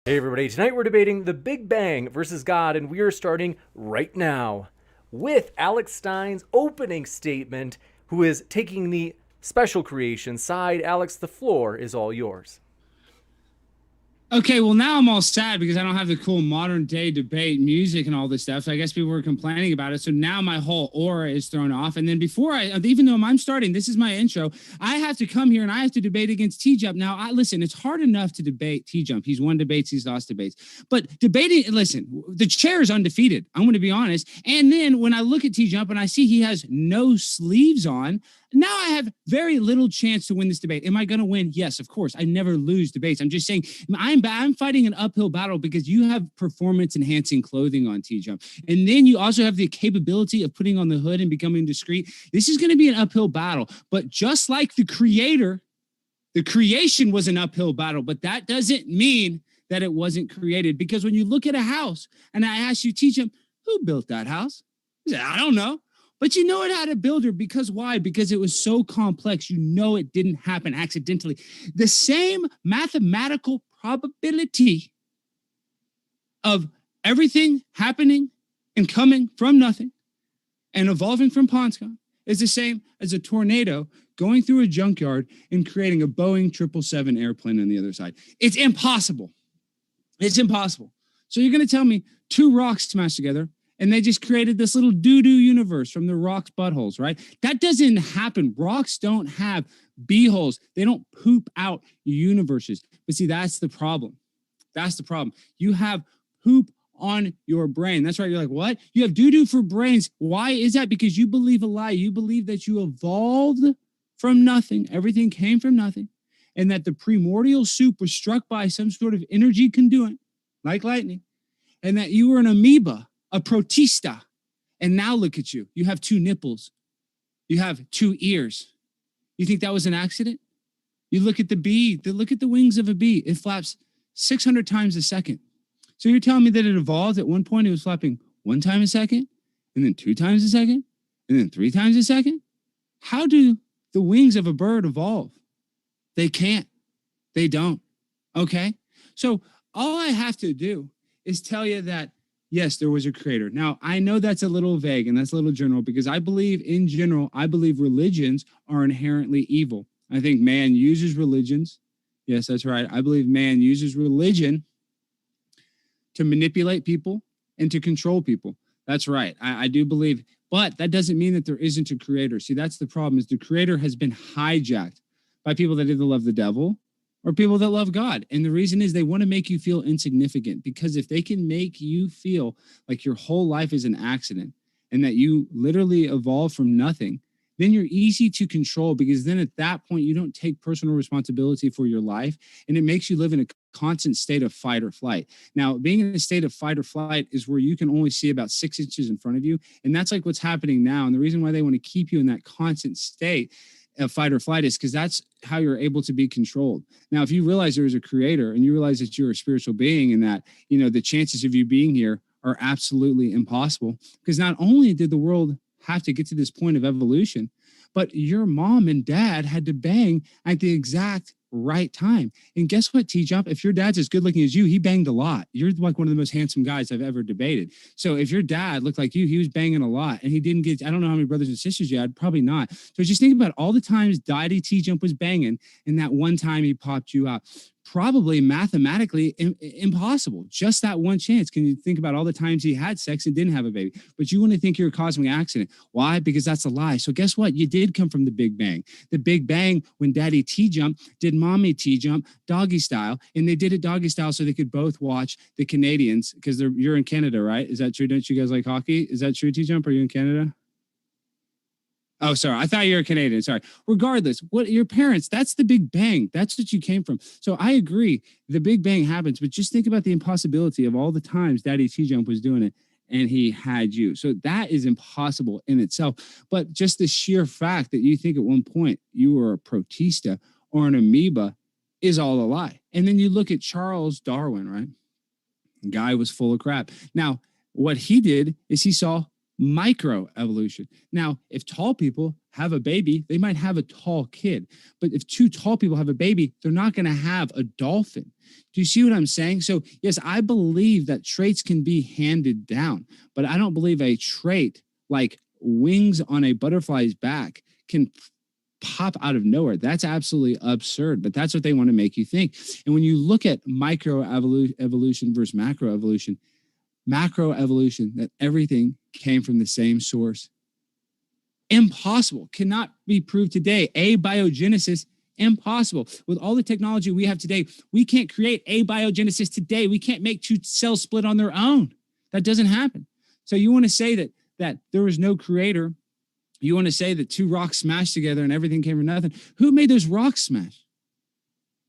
Hey everybody, tonight we're debating the Big Bang versus God, and we are starting right now with Alex Stein's opening statement, who is taking the special creation side. Alex, the floor is all yours. Okay, well now I'm all sad because I don't have the cool modern day debate music and all this stuff. So I guess people were complaining about it. So now my whole aura is thrown off. And then even though I'm starting, this is my intro. I have to come here and I have to debate against TJump. Now, listen, it's hard enough to debate TJump. He's won debates, he's lost debates. But debating, listen, the chair is undefeated. I'm going to be honest. And then when I look at TJump and I see he has no sleeves on, now I have very little chance to win this debate. Am I going to win? Yes, of course. I never lose debates. I'm just saying I'm fighting an uphill battle because you have performance enhancing clothing on TJump. And then you also have the capability of putting on the hood and becoming discreet. This is going to be an uphill battle. But just like the creation was an uphill battle, but that doesn't mean that it wasn't created. Because when you look at a house and I ask you, TJump, who built that house? He said, I don't know. But you know it had a builder because why? Because it was so complex. You know it didn't happen accidentally. The same mathematical probability of everything happening and coming from nothing and evolving from Ponscon is the same as a tornado going through a junkyard and creating a Boeing 777 airplane on the other side. It's impossible. It's impossible. So you're going to tell me two rocks smashed together and they just created this little doo-doo universe from the rock's buttholes, right? That doesn't happen. Rocks don't have beeholes. They don't poop out universes. But see, that's the problem. That's the problem. You have poop on your brain. That's right. You're like, what? You have doo-doo for brains. Why is that? Because you believe a lie. You believe that you evolved from nothing. Everything came from nothing. And that the primordial soup was struck by some sort of energy conduit, like lightning. And that you were an amoeba, a protista. And now look at you. You have two nipples. You have two ears. You think that was an accident? You look at the bee, look at the wings of a bee. It flaps 600 times a second. So you're telling me that it evolved at one point, it was flapping one time a second, and then two times a second, and then three times a second? How do the wings of a bird evolve? They can't. They don't. Okay? So all I have to do is tell you that yes, there was a creator. Now, I know that's a little vague and that's a little general because I believe religions are inherently evil. I think man uses religions. Yes, that's right. I believe man uses religion to manipulate people and to control people. That's right. I do believe, but that doesn't mean that there isn't a creator. See, that's the problem is the creator has been hijacked by people that either love the devil or people that love God. And the reason is they want to make you feel insignificant because if they can make you feel like your whole life is an accident and that you literally evolved from nothing, then you're easy to control because then at that point, you don't take personal responsibility for your life and it makes you live in a constant state of fight or flight. Now, being in a state of fight or flight is where you can only see about 6 inches in front of you. And that's like what's happening now. And the reason why they want to keep you in that constant state of fight or flight is because that's how you're able to be controlled. Now, if you realize there is a creator and you realize that you're a spiritual being and that, you know, the chances of you being here are absolutely impossible because not only did the world have to get to this point of evolution, but your mom and dad had to bang at the exact right time. And guess what, TJump? If your dad's as good looking as you, he banged a lot. You're like one of the most handsome guys I've ever debated. So if your dad looked like you, he was banging a lot and he didn't get, I don't know how many brothers and sisters you had, probably not. So just think about all the times Daddy TJump was banging and that one time he popped you out. Probably mathematically impossible. Just that one chance. Can you think about all the times he had sex and didn't have a baby? But you want to think you're a cosmic accident. Why? Because that's a lie. So guess what? You did come from the Big Bang. The Big Bang when Daddy TJump did Mommy TJump doggy style. And they did it doggy style so they could both watch the Canadians because you're in Canada, right? Is that true? Don't you guys like hockey? Is that true, TJump? Are you in Canada? Oh, sorry. I thought you were Canadian. Sorry. Regardless, what your parents, that's the Big Bang. That's what you came from. So I agree. The Big Bang happens, but just think about the impossibility of all the times Daddy TJump was doing it and he had you. So that is impossible in itself. But just the sheer fact that you think at one point you were a protista or an amoeba is all a lie. And then you look at Charles Darwin, right? The guy was full of crap. Now, what he did is he saw microevolution. Now, if tall people have a baby, they might have a tall kid. But if two tall people have a baby, they're not going to have a dolphin. Do you see what I'm saying? So, yes, I believe that traits can be handed down, but I don't believe a trait like wings on a butterfly's back can pop out of nowhere. That's absolutely absurd, but that's what they want to make you think. And when you look at microevolution versus macroevolution, that everything came from the same source. Impossible. Cannot be proved today. Abiogenesis, impossible. With all the technology we have today, we can't create abiogenesis today. We can't make two cells split on their own. That doesn't happen. So you want to say that there was no creator. You want to say that two rocks smashed together and everything came from nothing. Who made those rocks smash?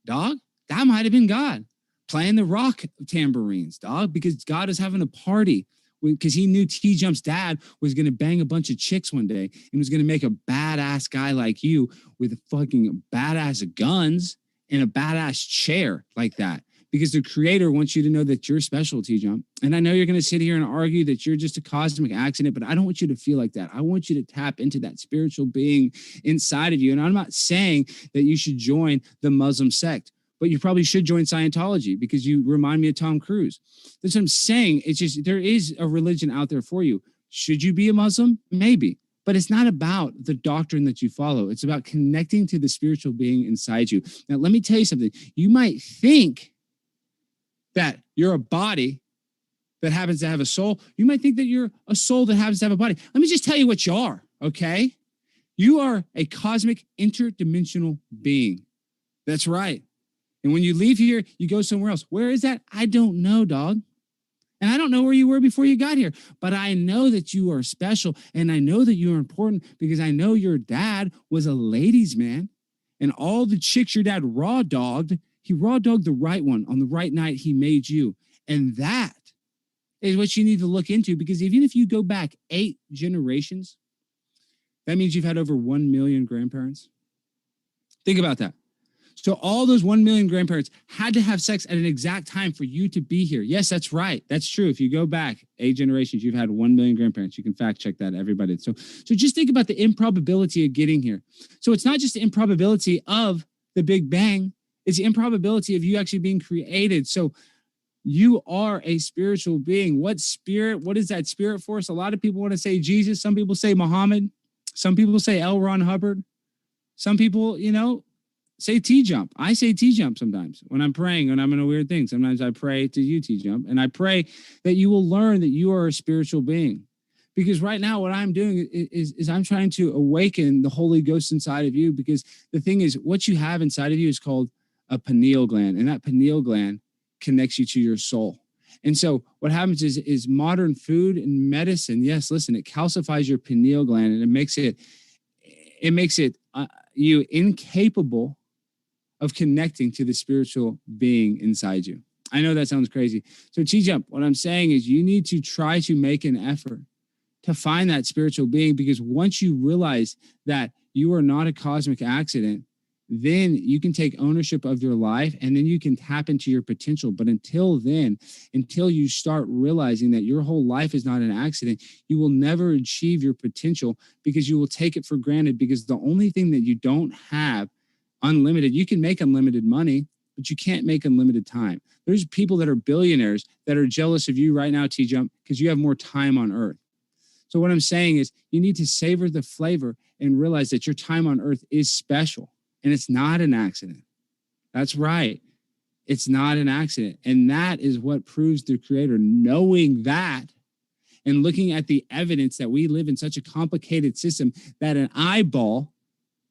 Dog? That might have been God playing the rock tambourines, dog, because God is having a party because he knew TJump's dad was going to bang a bunch of chicks one day and was going to make a badass guy like you with fucking badass guns and a badass chair like that. Because the creator wants you to know that you're special, TJump. And I know you're going to sit here and argue that you're just a cosmic accident, but I don't want you to feel like that. I want you to tap into that spiritual being inside of you. And I'm not saying that you should join the Muslim sect, but you probably should join Scientology because you remind me of Tom Cruise. That's what I'm saying. It's just, there is a religion out there for you. Should you be a Muslim? Maybe. But it's not about the doctrine that you follow. It's about connecting to the spiritual being inside you. Now, let me tell you something. You might think that you're a body that happens to have a soul. You might think that you're a soul that happens to have a body. Let me just tell you what you are, okay? You are a cosmic interdimensional being. That's right. And when you leave here, you go somewhere else. Where is that? I don't know, dog. And I don't know where you were before you got here, but I know that you are special and I know that you are important because I know your dad was a ladies' man and all the chicks your dad raw dogged, he raw dogged the right one on the right night he made you. And that is what you need to look into because even if you go back 8 generations, that means you've had over 1 million grandparents. Think about that. So all those 1 million grandparents had to have sex at an exact time for you to be here. Yes, that's right. That's true. If you go back 8 generations, you've had 1 million grandparents. You can fact check that, everybody. So just think about the improbability of getting here. So it's not just the improbability of the Big Bang. It's the improbability of you actually being created. So you are a spiritual being. What spirit? What is that spirit force? A lot of people want to say Jesus. Some people say Muhammad. Some people say L. Ron Hubbard. Some people, say TJump. I say TJump sometimes when I'm praying, when I'm in a weird thing. Sometimes I pray to you, TJump, and I pray that you will learn that you are a spiritual being. Because right now what I'm doing is I'm trying to awaken the Holy Ghost inside of you because the thing is what you have inside of you is called a pineal gland, and that pineal gland connects you to your soul. And so what happens is modern food and medicine, yes, listen, it calcifies your pineal gland and it makes it you incapable of connecting to the spiritual being inside you. I know that sounds crazy. So TJump, what I'm saying is you need to try to make an effort to find that spiritual being because once you realize that you are not a cosmic accident, then you can take ownership of your life and then you can tap into your potential. But until then, until you start realizing that your whole life is not an accident, you will never achieve your potential because you will take it for granted because the only thing that you don't have unlimited, you can make unlimited money, but you can't make unlimited time. There's people that are billionaires that are jealous of you right now, TJump, because you have more time on earth. So what I'm saying is you need to savor the flavor and realize that your time on earth is special. And it's not an accident. That's right. It's not an accident. And that is what proves the creator. Knowing that and looking at the evidence that we live in such a complicated system that an eyeball,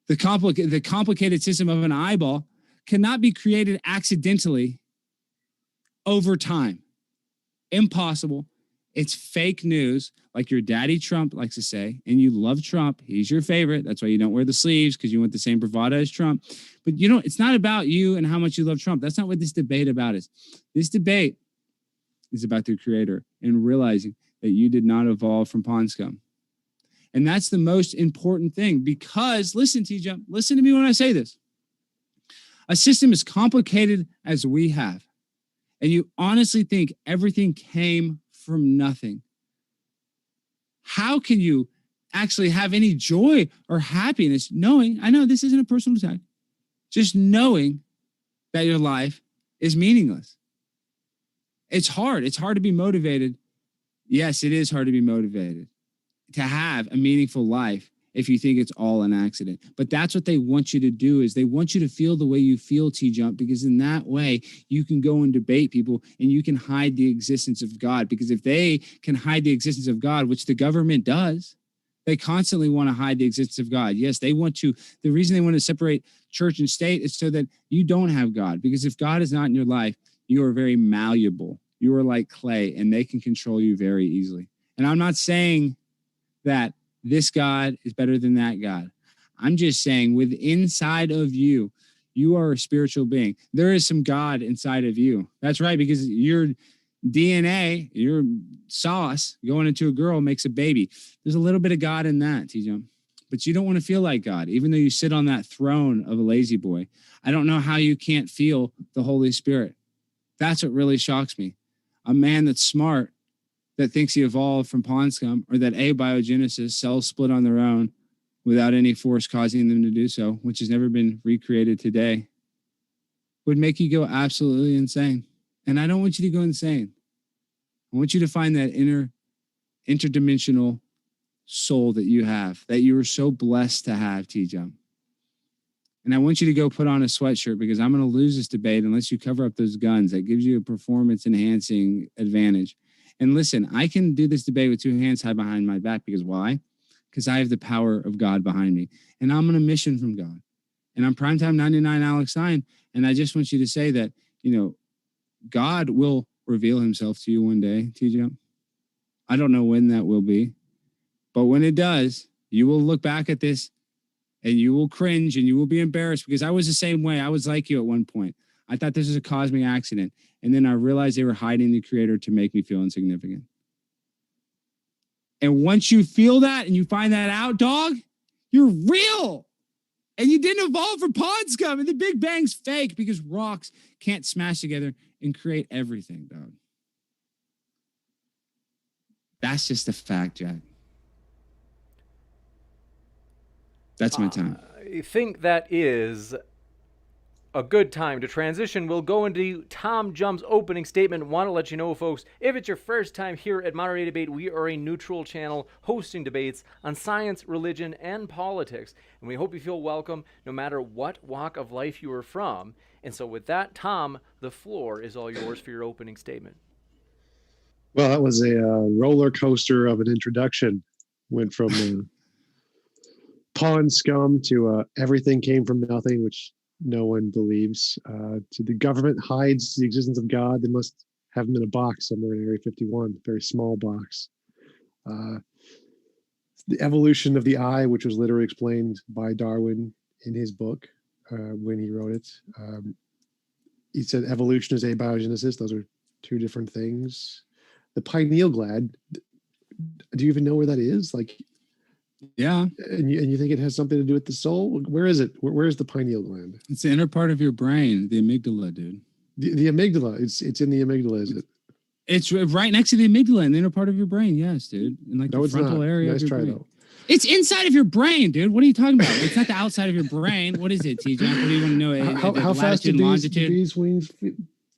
the complicated system of an eyeball cannot be created accidentally over time. Impossible. It's fake news, like your daddy Trump likes to say, and you love Trump. He's your favorite. That's why you don't wear the sleeves because you want the same bravado as Trump. But it's not about you and how much you love Trump. That's not what this debate about is. This debate is about the creator and realizing that you did not evolve from pond scum. And that's the most important thing because, listen, TJump, listen to me when I say this. A system as complicated as we have, and you honestly think everything came from nothing. how can you actually have any joy or happiness knowing, I know this isn't a personal attack, just knowing that your life is meaningless? It's hard. It's hard to be motivated. Yes, it is hard to be motivated to have a meaningful life if you think it's all an accident. But that's what they want you to do, is they want you to feel the way you feel, TJump, because in that way you can go and debate people and you can hide the existence of God. Because if they can hide the existence of God, which the government does, they constantly want to hide the existence of God. Yes, they want to. The reason they want to separate church and state is so that you don't have God. Because if God is not in your life, you are very malleable. You are like clay, and they can control you very easily. And I'm not saying that this God is better than that God. I'm just saying, with inside of you, you are a spiritual being. There is some God inside of you. That's right, because your DNA, your sauce going into a girl makes a baby. There's a little bit of God in that, TJ. But you don't want to feel like God, even though you sit on that throne of a lazy boy. I don't know how you can't feel the Holy Spirit. That's what really shocks me. A man that's smart, that thinks he evolved from pond scum, or that abiogenesis, cells split on their own without any force causing them to do so, which has never been recreated today, would make you go absolutely insane. And I don't want you to go insane. I want you to find that interdimensional soul that you have, that you were so blessed to have, TJump. And I want you to go put on a sweatshirt, because I'm going to lose this debate unless you cover up those guns. That gives you a performance enhancing advantage. And listen, I can do this debate with two hands tied behind my back, because why? Because I have the power of God behind me. And I'm on a mission from God. And I'm Primetime 99 Alex Stein. And I just want you to say that, God will reveal himself to you one day, TJ. I don't know when that will be. But when it does, you will look back at this and you will cringe and you will be embarrassed, because I was the same way. I was like you at one point. I thought this was a cosmic accident. And then I realized they were hiding the creator to make me feel insignificant. And once you feel that and you find that out, dog, you're real. And you didn't evolve from pond scum. And the Big Bang's fake, because rocks can't smash together and create everything, dog. That's just a fact, Jack. That's my time. I think that is a good time to transition. We'll go into TJump's opening statement. Want to let you know, folks, if it's your first time here at Modern Day Debate, we are a neutral channel hosting debates on science, religion, and politics. And we hope you feel welcome no matter what walk of life you are from. And so with that, Tom, the floor is all yours for your opening statement. Well, that was a roller coaster of an introduction. Went from pond scum to everything came from nothing, which no one believes, to the government hides the existence of God. They must have him in a box somewhere in Area 51, very small box. The evolution of the eye, which was literally explained by Darwin in his book when he wrote it. He said evolution is abiogenesis. Those are two different things. The pineal gland, do you even know where that is? Yeah. And you think it has something to do with the soul? Where is it? Where is the pineal gland? It's the inner part of your brain, the amygdala, dude. The amygdala. It's in the amygdala, is it? It's right next to the amygdala in the inner part of your brain. Yes, dude. In No, the it's frontal not. area Nice of your try, brain. though. It's inside of your brain, dude. What are you talking about? It's not the outside of your brain. What is it, TJ? What do you want to know? How fast do bees' wings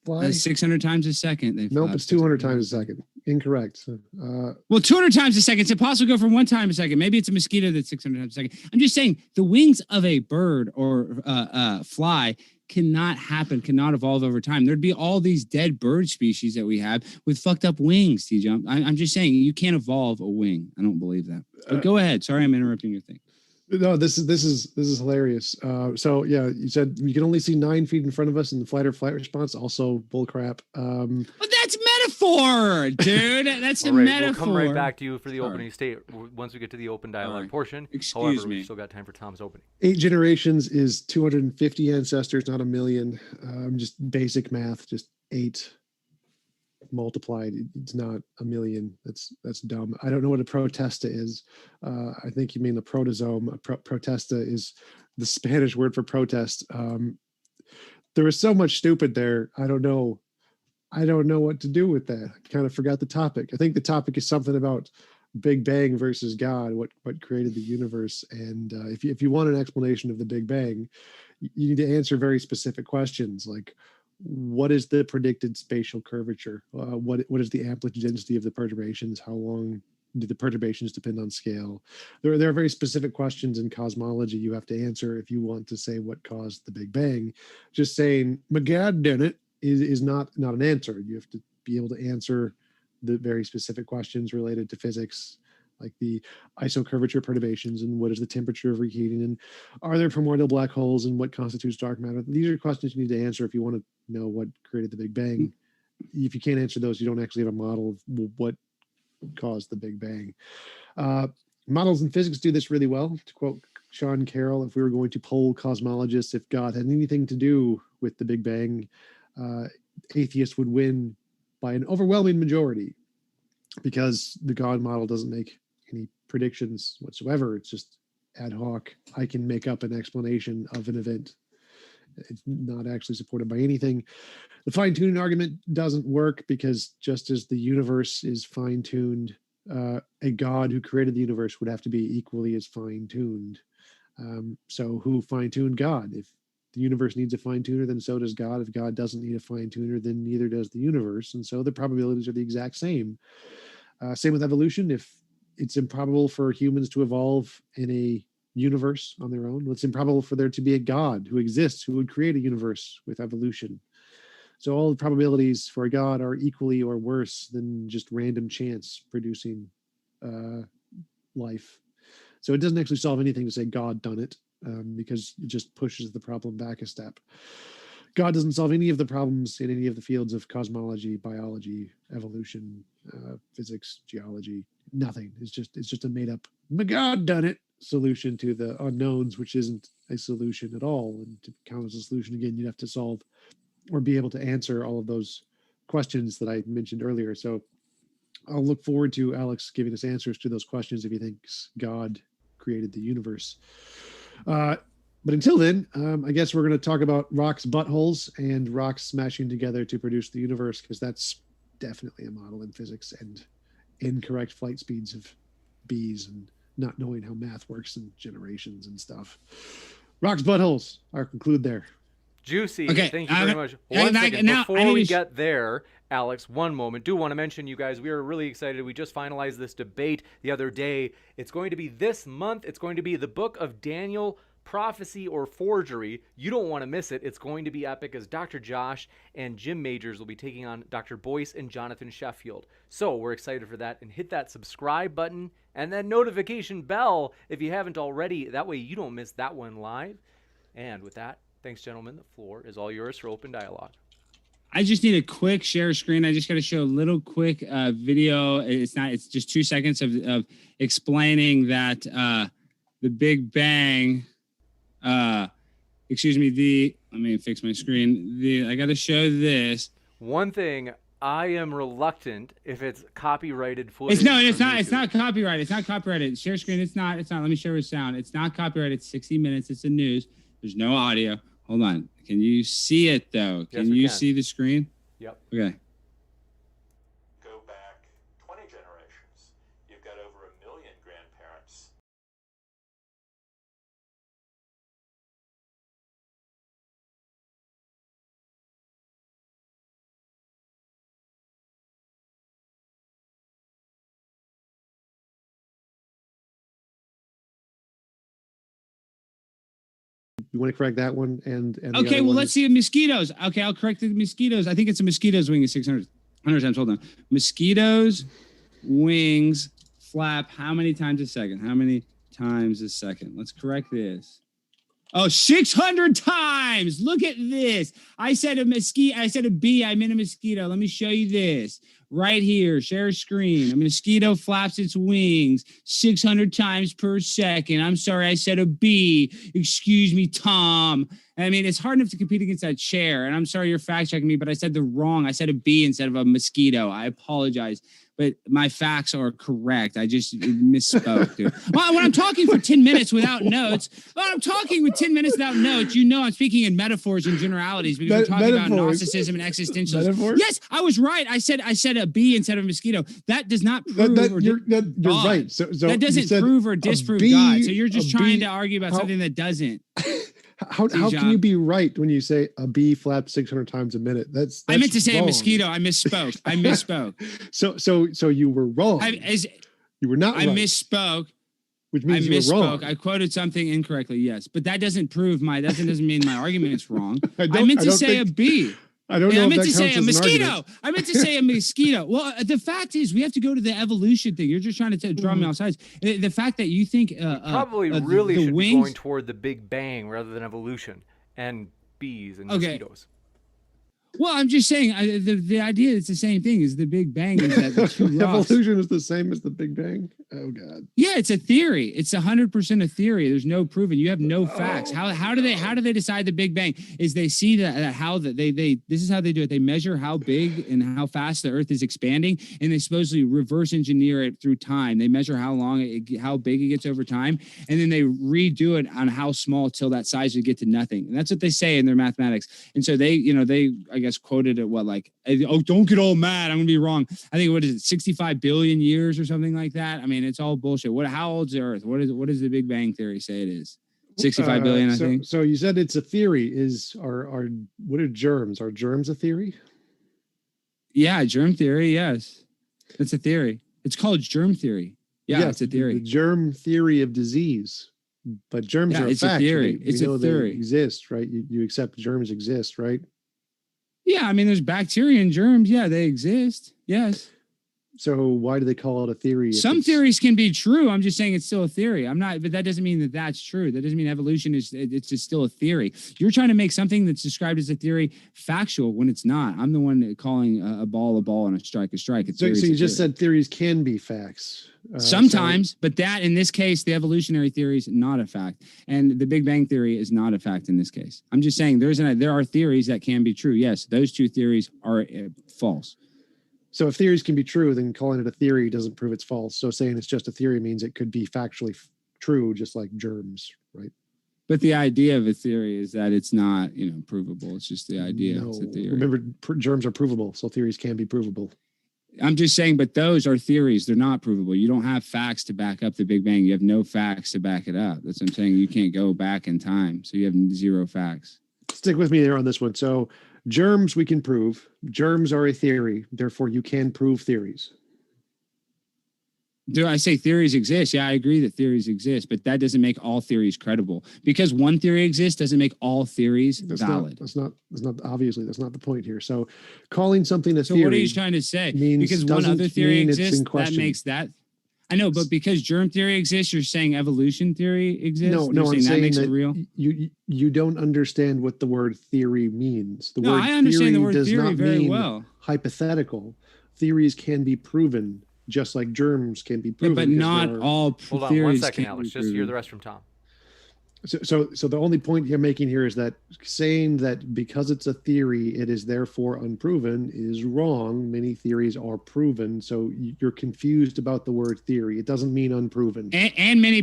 fly? 600 times a second. Nope, it's 200 times a second. Incorrect. Well, 200 times a second. It's impossible to go from 1 time a second. Maybe it's a mosquito that's 600 times a second. I'm just saying the wings of a bird or fly cannot evolve over time. There'd be all these dead bird species that we have with fucked up wings, TJ. I'm just saying you can't evolve a wing. I don't believe that. But go ahead. Sorry, I'm interrupting your thing. No, this is hilarious. So yeah, you said you can only see 9 feet in front of us in the flight or flight response. Also bullcrap. But that's metaphor, dude. That's a All right, metaphor. We'll come right back to you for the opening statement once we get to the open dialogue portion. However, we've still got time for Tom's opening. 8 generations is 250 ancestors, not a million. Just basic math, just 8 multiplied. It's not a million. That's dumb. I don't know what a protesta is. I think you mean the protozome. Protesta is the Spanish word for protest. There was so much stupid there. I don't know what to do with that. I kind of forgot the topic. I think the topic is something about Big Bang versus God, what created the universe. And if you want an explanation of the Big Bang, you need to answer very specific questions like, what is the predicted spatial curvature? What is the amplitude density of the perturbations? How long do the perturbations depend on scale? There are very specific questions in cosmology you have to answer if you want to say what caused the Big Bang. Just saying "my God did it" is not an answer. You have to be able to answer the very specific questions related to physics, like the isocurvature perturbations and what is the temperature of reheating and are there primordial black holes and what constitutes dark matter. These are questions you need to answer if you want to know what created the Big Bang. If you can't answer those, you don't actually have a model of what caused the Big Bang. Models in physics do this really well. To quote Sean Carroll, if we were going to poll cosmologists if God had anything to do with the Big Bang, atheists would win by an overwhelming majority because the God model doesn't make any predictions whatsoever. It's just ad hoc. I can make up an explanation of an event. It's not actually supported by anything. The fine-tuning argument doesn't work because just as the universe is fine-tuned, a God who created the universe would have to be equally as fine-tuned. So who fine-tuned God? If the universe needs a fine-tuner, then so does God. If God doesn't need a fine-tuner, then neither does the universe. And so the probabilities are the exact same. Same with evolution. If it's improbable for humans to evolve in a universe on their own, it's improbable for there to be a God who exists who would create a universe with evolution. So all the probabilities for a God are equally or worse than just random chance producing life. So it doesn't actually solve anything to say God done it, because it just pushes the problem back a step. God doesn't solve any of the problems in any of the fields of cosmology, biology, evolution, physics, geology. Nothing. It's just a made up God done it solution to the unknowns, which isn't a solution at all. And to count as a solution again, you'd have to solve or be able to answer all of those questions that I mentioned earlier. So I'll look forward to Alex giving us answers to those questions if he thinks God created the universe. But until then, I guess we're going to talk about rocks' buttholes and rocks smashing together to produce the universe, because that's definitely a model in physics, and incorrect flight speeds of bees and not knowing how math works and generations and stuff. Rocks' buttholes. I'll conclude there. Juicy. Okay, Thank you very much. and One I- second, now I before need we to get there, Alex, one moment. Do want to mention, you guys, we are really excited. We just finalized this debate the other day. It's going to be this month. It's going to be the Book of Daniel, Prophecy or Forgery. You don't want to miss it. It's going to be epic, as Dr. Josh and Jim Majors will be taking on Dr. Boyce and Jonathan Sheffield. So we're excited for that. And hit that subscribe button and then notification bell if you haven't already. That way you don't miss that one live. And with that, thanks, gentlemen. The floor is all yours for open dialogue. I just need a quick share screen. I just got to show a little quick video. It's just 2 seconds of explaining that the Big Bang, let me fix my screen. I got to show this. One thing, I am reluctant if it's copyrighted footage. It's not copyrighted. It's not copyrighted. Share screen. It's not. Let me share with sound. It's not copyrighted. It's 60 minutes. It's the news. There's no audio. Hold on. Can you see it though? Can you see the screen? Yep. Okay. Go back 20 generations. You've got over 1 million grandparents. You want to correct that one? And the Okay, other well, one let's see the mosquitoes. Okay, I'll correct the mosquitoes. I think it's a mosquito's wing is 600 times. Hold on. Mosquitoes' wings flap how many times a second? How many times a second? Let's correct this. Oh, 600 times. Look at this. I said a mosquito. I said a bee. I meant a mosquito. Let me show you this. Right here. Share screen. A mosquito flaps its wings 600 times per second. I'm sorry. I said a bee. Excuse me, Tom. I mean, it's hard enough to compete against that chair. And I'm sorry you're fact checking me, but I said I said a bee instead of a mosquito. I apologize. But my facts are correct. I just misspoke, dude. Well, when I'm talking for 10 minutes without notes, I'm speaking in metaphors and generalities because we're talking about Gnosticism and existentialism. Metaphors? Yes, I was right. I said a bee instead of a mosquito, that does not prove you're God. right. So that doesn't prove or disprove bee, God. So you're just a trying bee- to argue about how- something that doesn't. How can you be right when you say a bee flaps 600 times a minute? That's I meant to say wrong. a mosquito. I misspoke. So you were wrong. You were not I right. misspoke. Which means I you were wrong. misspoke. I quoted something incorrectly. Yes, but that doesn't prove that doesn't mean my argument is wrong. I meant to say a bee. I don't know. I if meant that to say counts a as an mosquito. argument. I meant to say a mosquito. Well, the fact is, we have to go to the evolution thing. You're just trying to draw me off sides. The fact that you think Probably really should be going toward the Big Bang rather than evolution and bees and mosquitoes. Well, I'm just saying the idea is the same thing as the Big Bang is that the two rocks. Evolution is the same as the Big Bang. Oh God. Yeah, it's a theory. It's 100% a theory. There's no proven. You have no facts. How do they decide the Big Bang? Is they see that this is how they do it. They measure how big and how fast the Earth is expanding, and they supposedly reverse engineer it through time. They measure how big it gets over time, and then they redo it on how small till that size would get to nothing. And that's what they say in their mathematics. And so they I guess quoted it don't get all mad, I'm gonna be wrong. I think what is it, 65 billion years or something like that. I mean, it's all bullshit. How old's the Earth? What does the Big Bang theory say it is? 65 billion, I think. So you said it's a theory. What are germs? Are germs a theory? Yeah, germ theory, yes. It's a theory. It's called germ theory. Yeah, it's a theory. The germ theory of disease. But germs are a fact. A theory. We know a theory. they exist, right? You accept germs exist, right? Yeah, I mean, there's bacteria and germs. Yeah, they exist. Yes. So why do they call it a theory? Some theories can be true. I'm just saying it's still a theory. But that doesn't mean that that's true. That doesn't mean evolution it's just still a theory. You're trying to make something that's described as a theory factual when it's not. I'm the one calling a ball and a strike a strike. So you just said theories can be facts. Sometimes, but that in this case, the evolutionary theory is not a fact, and the Big Bang theory is not a fact in this case. I'm just saying there are theories that can be true. Yes, those two theories are false. So if theories can be true, then calling it a theory doesn't prove it's false. So saying it's just a theory means it could be factually true, just like germs, right? But the idea of a theory is that it's not, provable. It's just the idea. No. It's a theory. Remember, germs are provable, so theories can be provable. I'm just saying, but those are theories. They're not provable. You don't have facts to back up the Big Bang. You have no facts to back it up. That's what I'm saying. You can't go back in time. So you have zero facts. Stick with me there on this one. So germs we can prove. Germs are a theory. Therefore, you can prove theories. Do I say theories exist? Yeah, I agree that theories exist, but that doesn't make all theories credible. Because one theory exists doesn't make all theories valid. That's not obviously that's not the point here. So calling something a so theory. What are you trying to say? Because one other theory exists, that makes that. I know, but because germ theory exists, you're saying evolution theory exists? No, I'm saying makes that it real? You don't understand what the word theory means. I understand the word theory very well. Hypothetical. Theories can be proven, just like germs can be proven. But not all theories. Hold on 1 second, Alex. Just hear the rest from Tom. So the only point you're making here is that saying that because it's a theory, it is therefore unproven is wrong. Many theories are proven. So you're confused about the word theory. It doesn't mean unproven. And many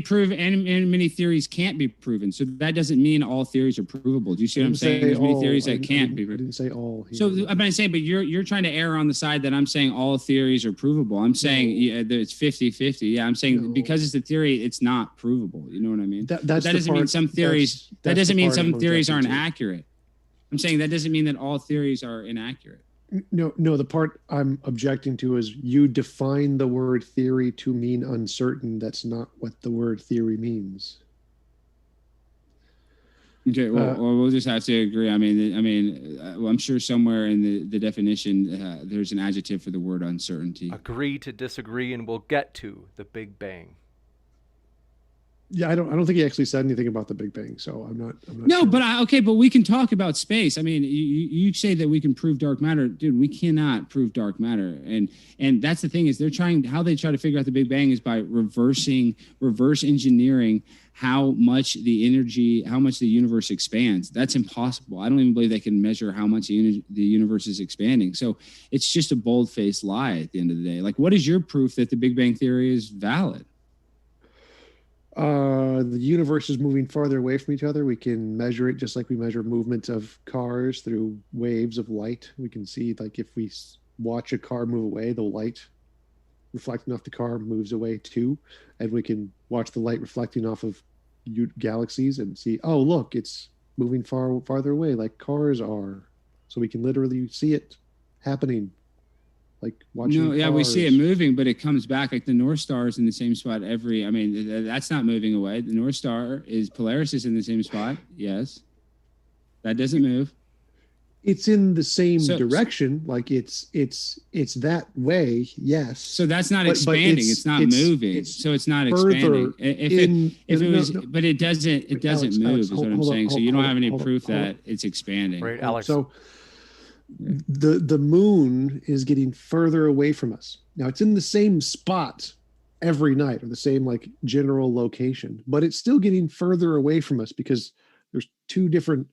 theories can't be proven. So that doesn't mean all theories are provable. Do you see what I'm saying? There's many theories that can't be proven. I didn't say all. Here. So I'm saying, but you're trying to err on the side that I'm saying all theories are provable. I'm saying it's 50-50. Yeah, I'm saying because it's a theory, it's not provable. You know what I mean? That doesn't mean some theories. That doesn't mean some theories aren't accurate. I'm saying that doesn't mean that all theories are inaccurate. No. The part I'm objecting to is you define the word theory to mean uncertain. That's not what the word theory means. Okay, well, we'll just have to agree. I mean, I'm sure somewhere in the definition there's an adjective for the word uncertainty. Agree to disagree, and we'll get to the Big Bang. Yeah, I don't think he actually said anything about the Big Bang, so I'm not no, sure. but we can talk about space. I mean, you say that we can prove dark matter, dude. We cannot prove dark matter, and that's the thing is they try to figure out the Big Bang is by reverse engineering how much the universe expands. That's impossible. I don't even believe they can measure how much the universe is expanding. So it's just a bold-faced lie at the end of the day. Like, what is your proof that the Big Bang theory is valid? The universe is moving farther away from each other. We can measure it just like we measure movements of cars through waves of light. We can see, like, if we watch a car move away, the light reflecting off the car moves away too, and we can watch the light reflecting off of galaxies and see, oh look, it's moving farther away like cars are. So we can literally see it happening, like watching. No, yeah, we see it moving, but it comes back. Like the North Star is in the same spot that's not moving away. The North Star Polaris is in the same spot. Yes, that doesn't move. It's in the same direction, like it's that way. Yes. So that's not expanding. It's not moving. So it's not expanding. But it doesn't Alex, move. Alex, is what I'm saying. So you don't have any proof that it's expanding. Right, Alex. So the moon is getting further away from us. Now it's in the same spot every night, or the same like general location, but it's still getting further away from us because there's two different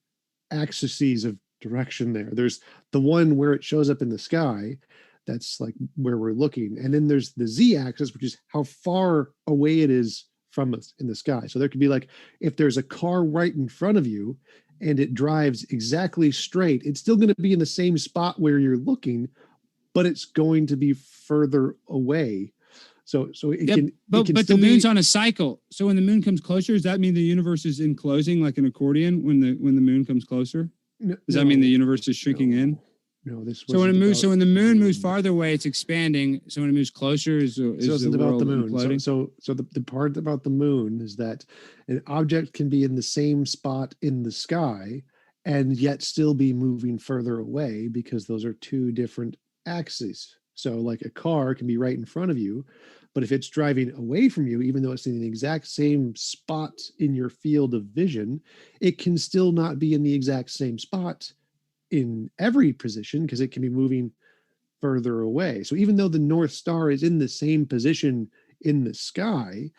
axes of direction there. There's the one where it shows up in the sky, that's like where we're looking, and then there's the z-axis, which is how far away it is from us in the sky. So there could be like, if there's a car right in front of you and it drives exactly straight, it's still going to be in the same spot where you're looking, but it's going to be further away. So but the moon's on a cycle. So when the moon comes closer, does that mean the universe is enclosing like an accordion when the moon comes closer? Does that mean the universe is shrinking in? No, this. So when the moon moves farther away, it's expanding. So when it moves closer, is so it's the about world the moon. imploding? So the part about the moon is that an object can be in the same spot in the sky and yet still be moving further away, because those are two different axes. So like a car can be right in front of you, but if it's driving away from you, even though it's in the exact same spot in your field of vision, it can still not be in the exact same spot in every position, because it can be moving further away. So even though the North Star is in the same position in the sky,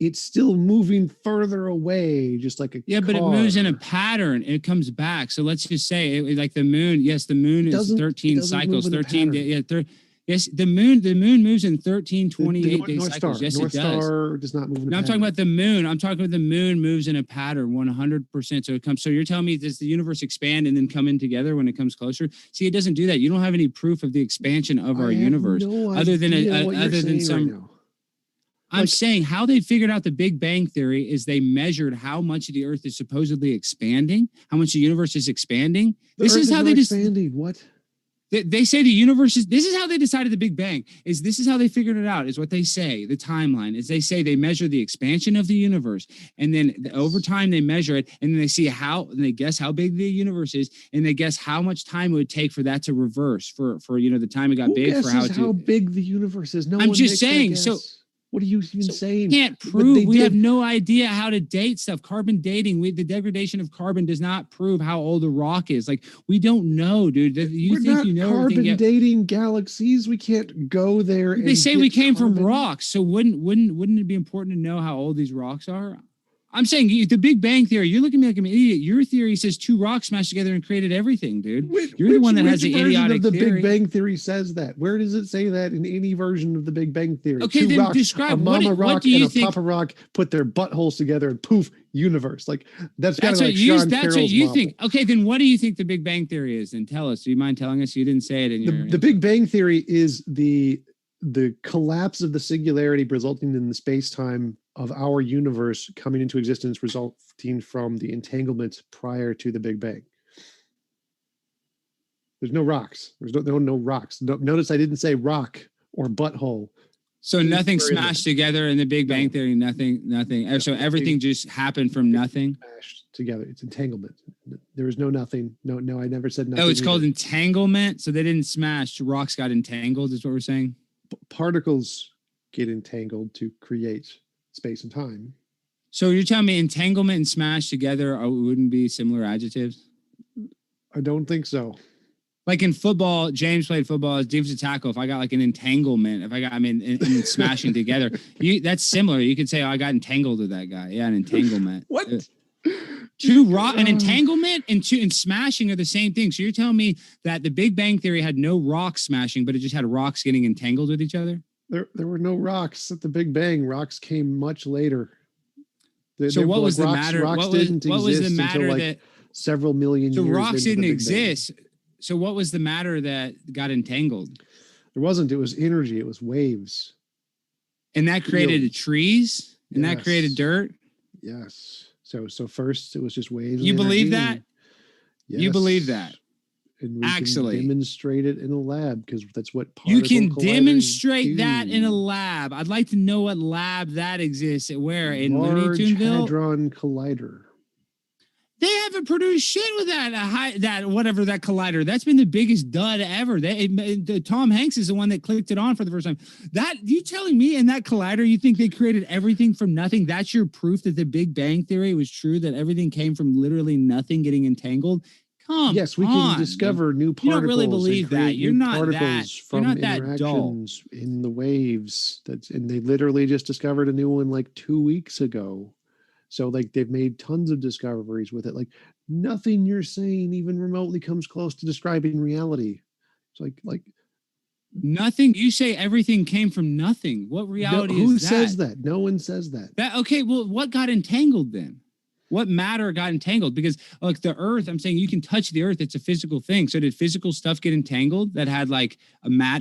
it's still moving further away, just like a car. But it moves in a pattern. It comes back. So let's just say, like the moon. Yes, the moon is 13 cycles. 13 days. Yes, the moon moves in 13, 28 day cycles. Yes, North it does. Star does not move in a No, I'm pattern. talking about the moon. I'm talking about the moon moves in a pattern 100%. So it comes. So you're telling me, does the universe expand and then come in together when it comes closer? See, it doesn't do that. You don't have any proof of the expansion of our universe, other than some. Right, I'm saying how they figured out the Big Bang Theory is they measured how much the Earth is supposedly expanding, how much the universe is expanding. This is how they expanding. What? They say the universe is. This is how they decided the Big Bang. This is how they figured it out. Is what they say. The timeline is, they say they measure the expansion of the universe, and then over time they measure it, and then they see and they guess how big the universe is, and they guess how much time it would take for that to reverse for the time it got Who big. guesses For how big the universe is? No, I'm one just makes that saying. guess. So. What are you even saying? Can't prove. We have no idea how to date stuff. Carbon dating. The degradation of carbon does not prove how old a rock is. Like, we don't know, dude. We're not carbon dating galaxies. We can't go there. They say we came from rocks. So wouldn't it be important to know how old these rocks are? I'm saying the Big Bang Theory, you're looking at me like I'm an idiot. Your theory says two rocks smashed together and created everything, dude. You're the one that has the idiotic theory. The Big Big Bang Theory says that. Where does it say that in any version of the Big Bang Theory? Okay, two then rocks, describe a mama rock what do you and a papa rock put their buttholes together and poof, universe. Like that's what you think. Okay, then what do you think the Big Bang Theory is? And tell us. Do you mind telling us? You didn't say it in your. The Big Bang Theory is the collapse of the singularity resulting in the space-time of our universe coming into existence, resulting from the entanglement prior to the Big Bang. There's no rocks. There's no rocks. Notice I didn't say rock or butthole. So nothing smashed together in the Big Bang Theory. Nothing. So everything just happened from nothing. Smashed together. It's entanglement. There was no nothing. No. I never said nothing. Oh, it's called entanglement. So they didn't smash. Rocks got entangled. Is what we're saying. Particles get entangled to create space and time. So you're telling me entanglement and smash together wouldn't be similar adjectives? I don't think so. Like in football, James played football as defensive tackle. If I got like an entanglement, in smashing together, that's similar. You could say, I got entangled with that guy. Yeah, an entanglement. What? An entanglement and smashing are the same thing. So you're telling me that the Big Bang Theory had no rocks smashing, but it just had rocks getting entangled with each other? There were no rocks at the Big Bang. Rocks came much later. What was the matter? Rocks didn't exist until several million years. So rocks didn't exist. So what was the matter that got entangled? There wasn't. It was energy. It was waves. And that created the Fields. trees, and that created Yes. dirt. Yes. So first it was just waves. You and believe energy, that? and- You believe that? And we Actually. can demonstrate it in a lab because that's what You particle can colliders demonstrate that in a do. lab. I'd like to know what lab that exists at where in Looney Large Tuneville. Hadron Collider. They haven't produced shit with that that whatever that collider. That's been the biggest dud ever. Tom Hanks is the one that clicked it on for the first time. That you telling me in that collider you think they created everything from nothing? That's your proof that the Big Bang Theory was true, that everything came from literally nothing getting entangled? Come Yes, we on, can discover new You particles. don't really and believe that. create You're new not particles that. You're from not that dull. interactions in the waves. And they literally just discovered a new one like 2 weeks ago. So like they've made tons of discoveries with it. Like nothing you're saying even remotely comes close to describing reality. It's like Nothing. You say everything came from nothing. What reality who is that? says that? No one says that. Okay, well, what got entangled then? What matter got entangled? Because like the earth, I'm saying you can touch the earth. It's a physical thing. So did physical stuff get entangled that had like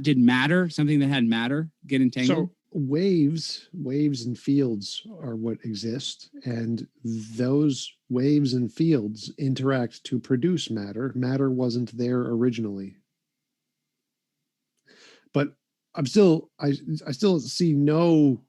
did matter, something that had matter get entangled? So waves and fields are what exist, and those waves and fields interact to produce matter. Matter wasn't there originally. But I still see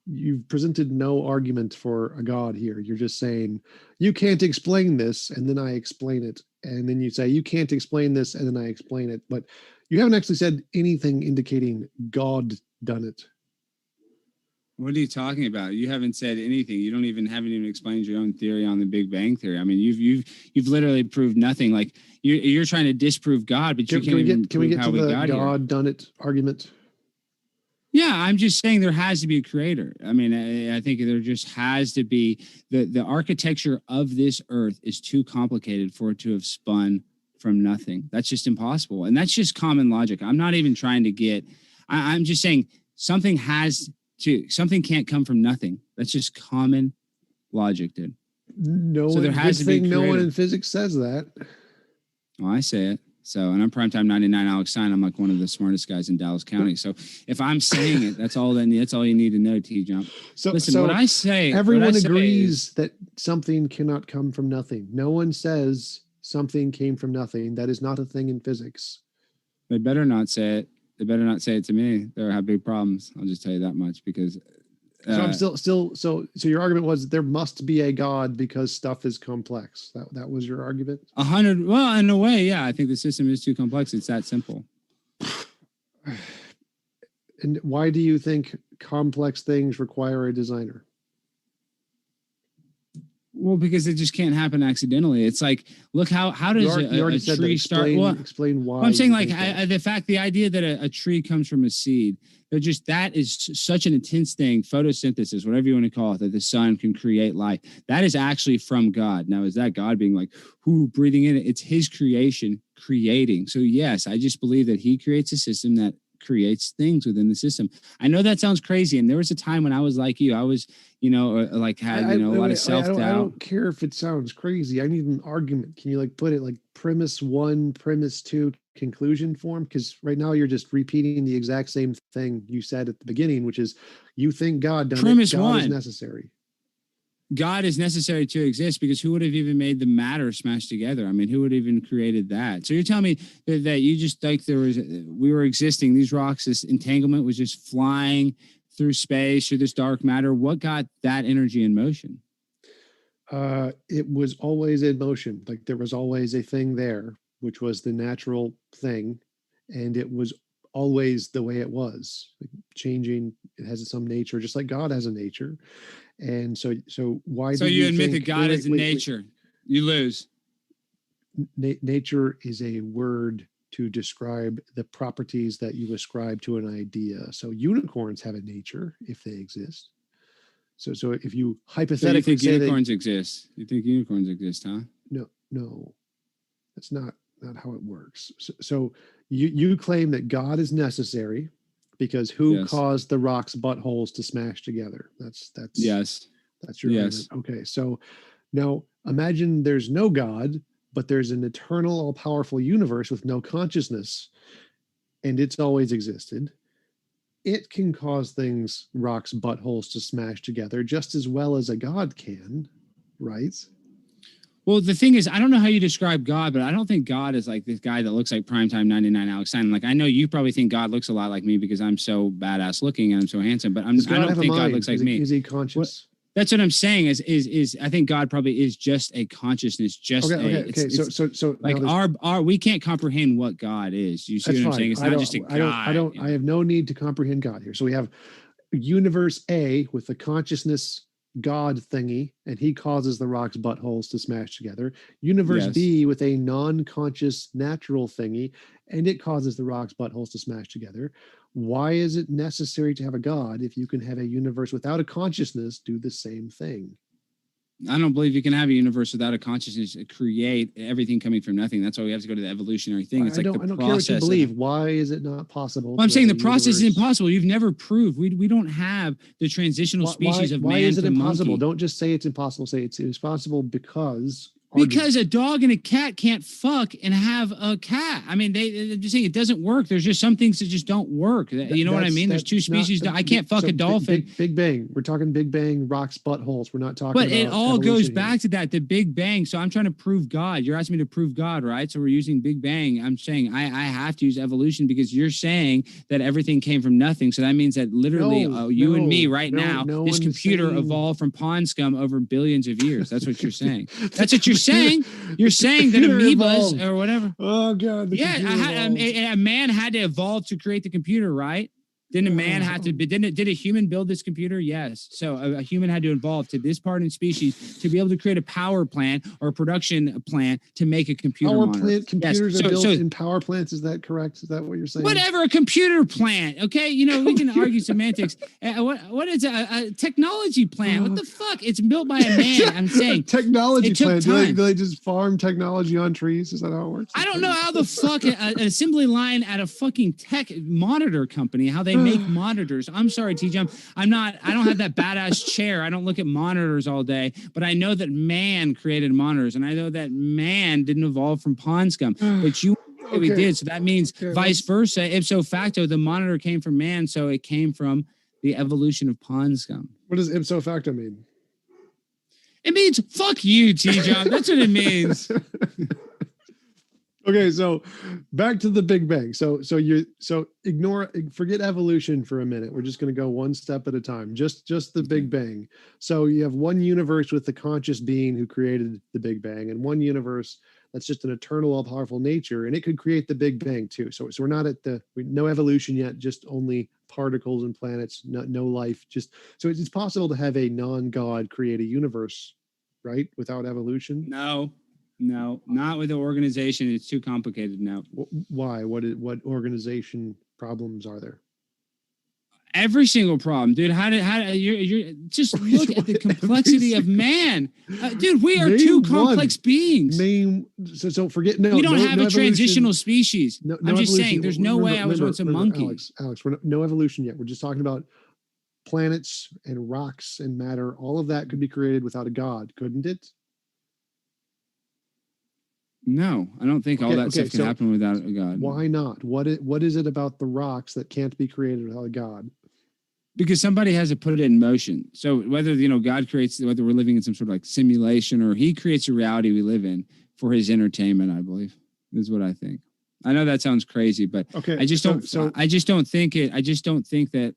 you've presented no argument for a God here. You're just saying you can't explain this, and then I explain it, and then you say you can't explain this, and then I explain it, but you haven't actually said anything indicating God done it. What are you talking about? You haven't said anything. You haven't even explained your own theory on the Big Bang Theory. I mean, you've literally proved nothing. Like you're trying to disprove God, but you can't even prove how we got here. God done it argument? Yeah, I'm just saying there has to be a creator. I mean, I think there just has to be the architecture of this earth is too complicated for it to have spun from nothing. That's just impossible. And that's just common logic. I'm not even trying to get, I'm just saying something can't come from nothing. That's just common logic, dude. So there has to be no one in physics says that. Oh, I say it. So, and I'm primetime 99 Alex Stein. I'm like one of the smartest guys in Dallas County. So if I'm saying it, that's all you need to know, TJump. So listen, what I say, everyone agrees that something cannot come from nothing. No one says something came from nothing. That is not a thing in physics. They better not say it. They better not say it to me. They'll have big problems. I'll just tell you that much because. So I'm so your argument was that there must be a God because stuff is complex. That was your argument? 100. Well, in a way, yeah. I think the system is too complex. It's that simple. And why do you think complex things require a designer? Well, because it just can't happen accidentally. It's like, look, how does a tree start? Explain why. Well, I'm saying like the idea that a tree comes from a seed. That is such an intense thing. Photosynthesis, whatever you want to call it, that the sun can create life. That is actually from God. Now, is that God being like, who breathing in it? It's his creation creating. So yes, I just believe that he creates a system that creates things within the system. I know that sounds crazy. And there was a time when I was like you, I was, had a lot of self-doubt. I don't care if it sounds crazy. I need an argument. Can you put it like premise 1, premise 2, conclusion form? Because right now you're just repeating the exact same thing you said at the beginning, which is you think God done premise it. God 1 is necessary. God is necessary to exist because who would have even made the matter smashed together? I mean, who would have even created that? So you're telling me that you just think we were existing, these rocks, this entanglement was just flying through space, through this dark matter. What got that energy in motion? It was always in motion. Like there was always a thing there, which was the natural thing. And it was always the way it was, like changing. It has some nature, just like God has a nature. And so why? So you admit that God is in nature? You lose. Nature is a word to describe the properties that you ascribe to an idea. So unicorns have a nature if they exist. So if you hypothetically think unicorns exist, you think unicorns exist, huh? No, that's not how it works. So you claim that God is necessary. Because who caused the rock's buttholes to smash together? That's yes. That's your argument. Okay. So now imagine there's no God, but there's an eternal, all-powerful universe with no consciousness, and it's always existed. it can cause things, rocks, buttholes to smash together just as well as a God can, right? Well, the thing is, I don't know how you describe God, but I don't think God is like this guy that looks like primetime 99 Alex Stein. Like, I know you probably think God looks a lot like me because I'm so badass looking and I'm so handsome, but I don't think God looks like me. Is he conscious? That's what I'm saying is I think God probably is just a consciousness, just okay. So like our we can't comprehend what God is. You see what I'm saying? It's not just a God. I have no need to comprehend God here. So we have universe A with the consciousness God thingy, and he causes the rocks buttholes to smash together. Universe B with a non-conscious natural thingy, and it causes the rocks buttholes to smash together. Why is it necessary to have a God if you can have a universe without a consciousness do the same thing? I don't believe you can have a universe without a consciousness, create everything coming from nothing. That's why we have to go to the evolutionary thing. It's I don't care what you believe. Why is it not possible? Well, I'm saying the process is impossible. You've never proved. We don't have the transitional species of man to monkey. Why is it impossible? Don't just say it's impossible. Say it's impossible because a dog and a cat can't fuck and have a cat. I mean, they're just saying it doesn't work. There's just some things that just don't work. You know what I mean? There's two species. I can't fuck a dolphin. Big Bang. We're talking Big Bang, rocks, buttholes. We're not talking But about it all goes back to that, the Big Bang. So I'm trying to prove God. You're asking me to prove God, right? So we're using Big Bang. I'm saying I have to use evolution because you're saying that everything came from nothing. So that means that literally you and me right now, this computer evolved from pond scum over billions of years. That's what you're saying. That's what you're saying. You're saying that amoebas or whatever. Oh God! A man had to evolve to create the computer, right? Didn't a man have to? Did a human build this computer? Yes. So a human had to evolve to this part in species to be able to create a power plant or a production plant to make a computer. Computers are built in power plants. Is that correct? Is that what you're saying? Whatever, a computer plant. Okay, we can argue semantics. What is a technology plant? What the fuck? It's built by a man. I'm saying technology plant. Do they just farm technology on trees? Is that how it works? I don't know how the fuck an assembly line at a fucking tech monitor company how they make monitors. I'm sorry, TJump. I don't have that badass chair. I don't look at monitors all day, but I know that man created monitors, and I know that man didn't evolve from pond scum, but you we did. So that means vice versa. Ipso facto, the monitor came from man, so it came from the evolution of pond scum. What does ipso facto mean? It means fuck you, TJump. That's what it means. Okay, so back to the Big Bang. So forget evolution for a minute. We're just going to go one step at a time. Just the Big Bang. So you have one universe with the conscious being who created the Big Bang, and one universe that's just an eternal, all-powerful nature, and it could create the Big Bang too. So we're not at no evolution yet, just only particles and planets, no life. So it's possible to have a non-God create a universe, right, without evolution. No, not with the organization. It's too complicated now. Why? What organization problems are there? Every single problem, dude. How you just look at the complexity of man, dude. We are two complex beings. So forget no. We don't have a evolution. transitional species. No I'm just evolution. saying, there's no way I was once a monkey. Alex, we're no evolution yet. We're just talking about planets and rocks and matter. All of that could be created without a God, couldn't it? No, I don't think all that stuff can happen without a God. Why not? What is it about the rocks that can't be created without a God? Because somebody has to put it in motion. So whether God creates, whether we're living in some sort of like simulation or he creates a reality we live in for his entertainment, I believe is what I think. I know that sounds crazy, but I just don't think that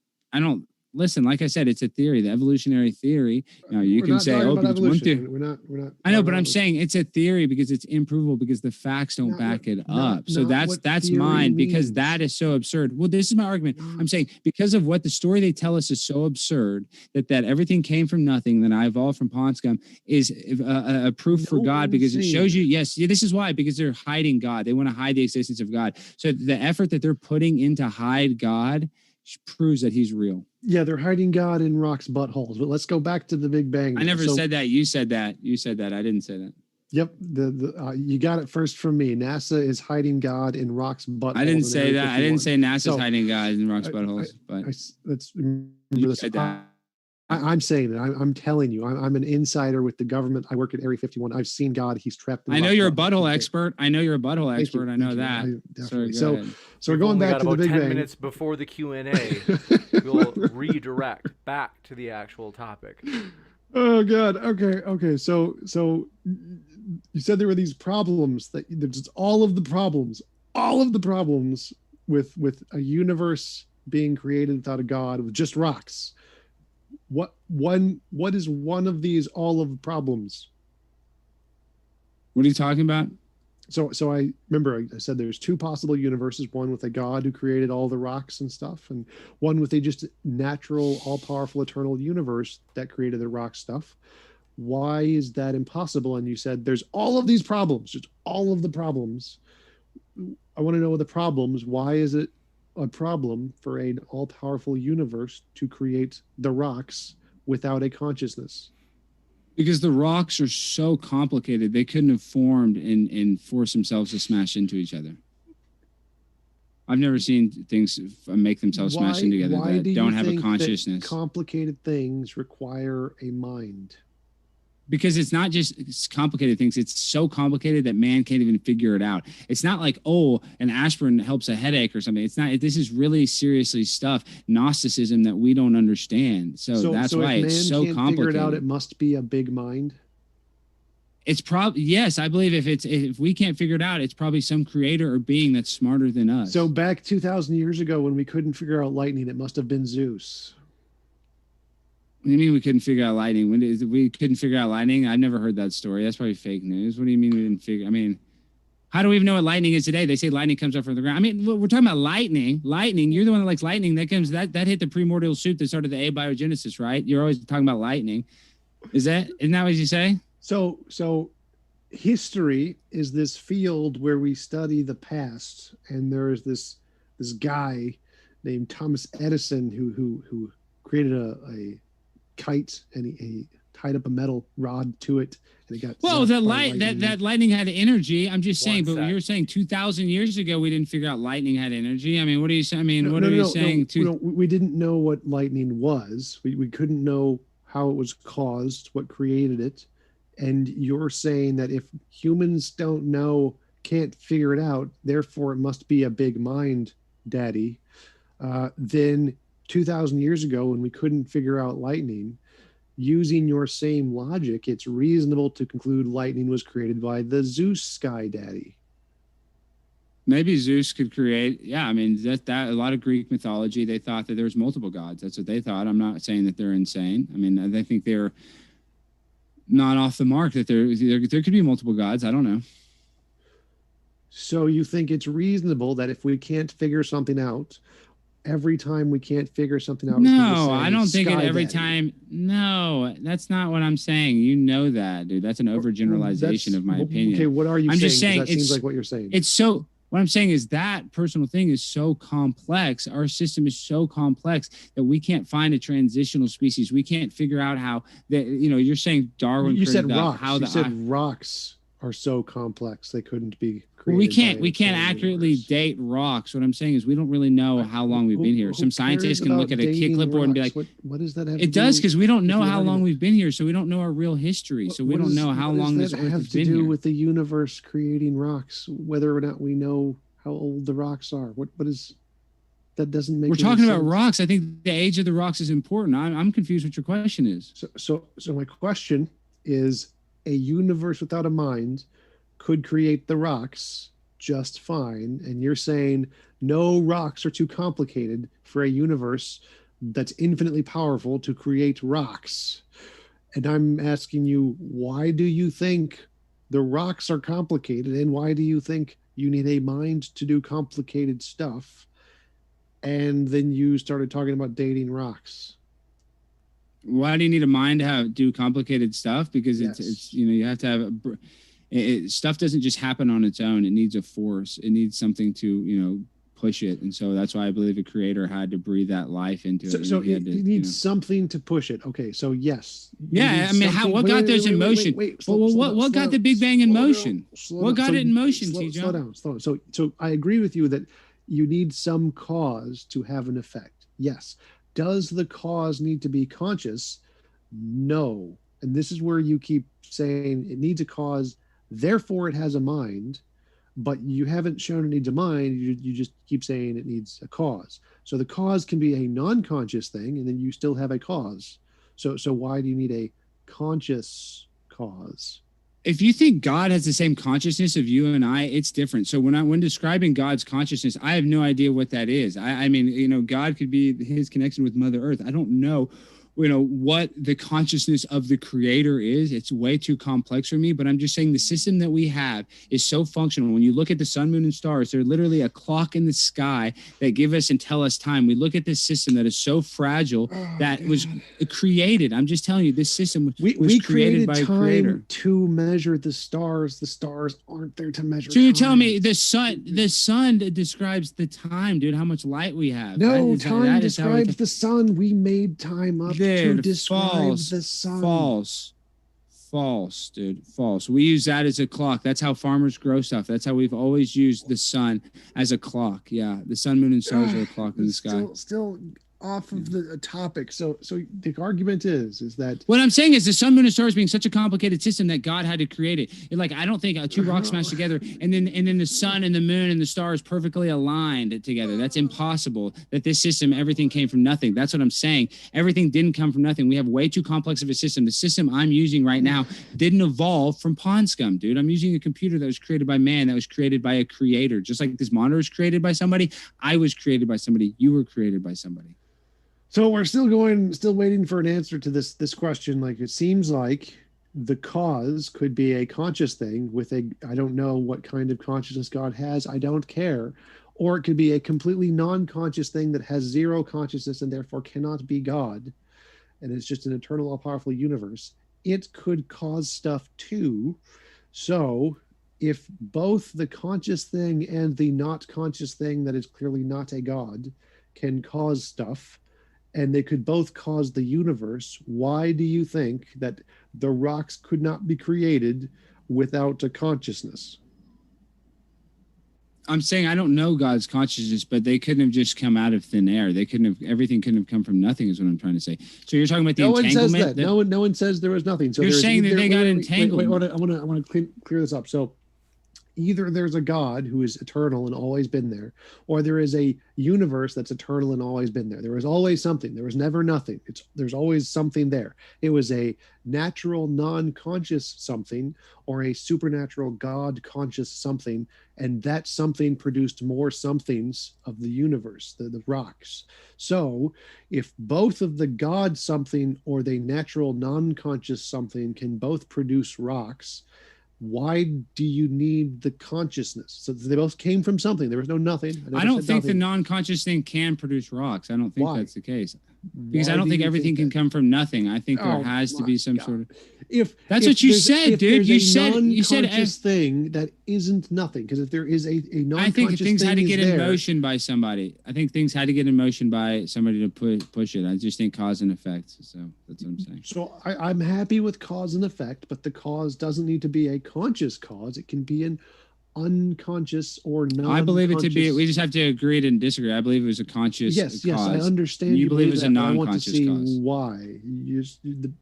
listen, like I said, it's a theory, the evolutionary theory. Now you can say, because one theory. We're not. I know, but I'm saying it's a theory because it's improvable because the facts don't back it up. So that's mine because that is so absurd. Well, this is my argument. I'm saying because of what the story they tell us is so absurd that everything came from nothing, that I evolved from pond scum is a proof for God because it shows you. Yes, this is why, because they're hiding God. They want to hide the existence of God. So the effort that they're putting in to hide God proves that he's real. Yeah, they're hiding God in rocks' buttholes. But let's go back to the Big Bang. I never said that. You said that. I didn't say that. Yep, you got it first from me. NASA is hiding God in rocks' buttholes. I didn't say that. I didn't say NASA's hiding God in rocks' buttholes. But let's remember this. Said that. I'm saying it. I'm telling you. I'm an insider with the government. I work at Area 51. I've seen God. He's trapped. I know you're a butthole expert. I know you're a butthole Thank you, expert. I know thank you. that. Definitely. Sorry, go ahead. So We've we're going only back got to the about Big 10 Bang. minutes before the Q&A. We'll redirect back to the actual topic. Oh God. Okay. So you said there were these problems that there's all of the problems with a universe being created without a God with just rocks. What is one of these all of the problems? What are you talking about? So I remember I said there's two possible universes, one with a God who created all the rocks and stuff, and one with a just natural, all-powerful, eternal universe that created the rock stuff. Why is that impossible? And you said there's all of these problems, just all of the problems. I want to know the problems. Why is it a problem for an all-powerful universe to create the rocks without a consciousness? Because the rocks are so complicated, they couldn't have formed and forced themselves to smash into each other. I've never seen things make themselves smash in together that don't have a consciousness. Complicated things require a mind. Because it's not just complicated things. It's so complicated that man can't even figure it out. It's not like, oh, an aspirin helps a headache or something. It's not. This is really seriously stuff, Gnosticism that we don't understand. So that's why it's so complicated. If man can't figure it out, it must be a big mind. It's probably, yes, I believe if we can't figure it out, it's probably some creator or being that's smarter than us. So back 2,000 years ago when we couldn't figure out lightning, it must have been Zeus. What do you mean we couldn't figure out lightning? We couldn't figure out lightning? I've never heard that story. That's probably fake news. What do you mean we didn't figure? I mean, how do we even know what lightning is today? They say lightning comes up from the ground. I mean, we're talking about lightning. Lightning. You're the one that likes lightning. That hit the primordial soup that started the abiogenesis, right? You're always talking about lightning. Isn't that what you say? So history is this field where we study the past, and there is this guy named Thomas Edison who created a kite, and he tied up a metal rod to it, and it got that lightning had energy. I'm just saying, but you're saying 2,000 years ago we didn't figure out lightning had energy. I mean, what are you saying? I mean, what are you saying? We didn't know what lightning was. We couldn't know how it was caused, what created it. And you're saying that if humans don't know, can't figure it out, therefore it must be a big mind, Daddy. Then 2,000 years ago, when we couldn't figure out lightning, using your same logic, it's reasonable to conclude lightning was created by the Zeus sky daddy. Maybe Zeus could create. Yeah, I mean that a lot of Greek mythology, they thought that there was multiple gods. That's what they thought. I'm not saying that they're insane. I mean, I think they're not off the mark. That there could be multiple gods. I don't know. So you think it's reasonable that if we can't figure something out, every time we can't figure something out? No, I don't think it every time. No, that's not what I'm saying. You know that, dude. That's an overgeneralization of my opinion. Okay, what are you saying? I'm just saying that seems like what you're saying. It's so. What I'm saying is that personal thing is so complex. Our system is so complex that we can't find a transitional species. We can't figure out how that. You know, you're saying Darwin. You said rocks. You said rocks are so complex they couldn't be created. We can't accurately date rocks. What I'm saying is we don't really know how long we've been here. Some scientists can look at a clipboard and be like, what does that have it does, because we don't know how long we've been here, so we don't know our real history. So we don't know how long this earth has been here. What does that have to do with the universe creating rocks, whether or not we know how old the rocks are? What is that? Doesn't make. We're talking about rocks. I think the age of the rocks is important. I'm confused what your question is. So my question is, a universe without a mind could create the rocks just fine, and you're saying no, rocks are too complicated for a universe that's infinitely powerful to create rocks. And I'm asking you, why do you think the rocks are complicated, and why do you think you need a mind to do complicated stuff? And then you started talking about dating rocks. Why do you need a mind to do complicated stuff? Because it's you have to have stuff doesn't just happen on its own. It needs a force. It needs something to push it. And so that's why I believe a creator had to breathe that life into it. So it needs something to push it. Okay, so yes. Yeah, I mean, what got those in motion? What got the Big Bang in motion? What got it in motion, TJump? Slow down. So I agree with you that you need some cause to have an effect. Yes. does the cause need to be conscious? No. And this is where you keep saying it needs a cause, therefore it has a mind, but you haven't shown it needs a mind. You just keep saying it needs a cause. So the cause can be a non-conscious thing, and then you still have a cause. So why do you need a conscious cause? If you think God has the same consciousness of you and I, it's different. So when describing God's consciousness, I have no idea what that is. I mean, you know, God could be his connection with Mother Earth. I don't know, you know, what the consciousness of the creator is. It's way too complex for me, but I'm just saying the system that we have is so functional. When you look at the sun, moon, and stars, they're literally a clock in the sky that give us and tell us time. We look at this system that is so fragile that was created. I'm just telling you, this system was created by a creator. To measure the stars. The stars aren't there to measure So you're time. telling me the sun describes the time, dude, how much light we have. No, time describes the sun. We made time up to describe the sun. False, dude. False. We use that as a clock. That's how farmers grow stuff. That's how we've always used the sun as a clock. Yeah, the sun, moon, and stars are a clock in the sky. Still off of the topic. So the argument is that what I'm saying is the sun, moon, and stars being such a complicated system that God had to create it. Like, I don't think two rocks smashed together and then the sun and the moon and the stars perfectly aligned together. That's impossible. That this system, everything came from nothing. That's what I'm saying. Everything didn't come from nothing. We have way too complex of a system. The system I'm using right now didn't evolve from pond scum, dude. I'm using a computer that was created by man, that was created by a creator. Just like this monitor was created by somebody, I was created by somebody. You were created by somebody. So we're still waiting for an answer to this question. Like, it seems like the cause could be a conscious thing with I don't know what kind of consciousness God has. I don't care. Or it could be a completely non-conscious thing that has zero consciousness and therefore cannot be God. And it's just an eternal, all-powerful universe. It could cause stuff too. So if both the conscious thing and the not conscious thing that is clearly not a God can cause stuff, and they could both cause the universe, why do you think that the rocks could not be created without a consciousness? I'm saying I don't know God's consciousness, but they couldn't have just come out of thin air. Everything couldn't have come from nothing is what I'm trying to say. So you're talking about the entanglement? No one says that. No one says there was nothing. So you're saying that they got entangled. Wait, I want to clear this up. So either there's a God who is eternal and always been there, or there is a universe that's eternal and always been there. There was always something. There was never nothing. There's always something there. It was a natural, non-conscious something, or a supernatural, God-conscious something, and that something produced more somethings of the universe, the rocks. So if both of the God something or the natural, non-conscious something can both produce rocks, why do you need the consciousness? So they both came from something. There was no nothing. I don't think the non-conscious thing can produce rocks. I don't think that's the case. Because I don't think everything can come from nothing. I think there has to be some sort of. That's what you said, dude. You said non-conscious thing that isn't nothing. Because if there is a non-conscious I think things thing had to get in motion by somebody. I think things had to get in motion by somebody to push it. I just think cause and effect. So that's what I'm saying. So I'm happy with cause and effect, but the cause doesn't need to be a conscious cause. It can be an unconscious or non. I believe it to be. We just have to agree to disagree. I believe it was a conscious. Yes, cause. I understand. You believe it was a non-conscious I want to see cause. why.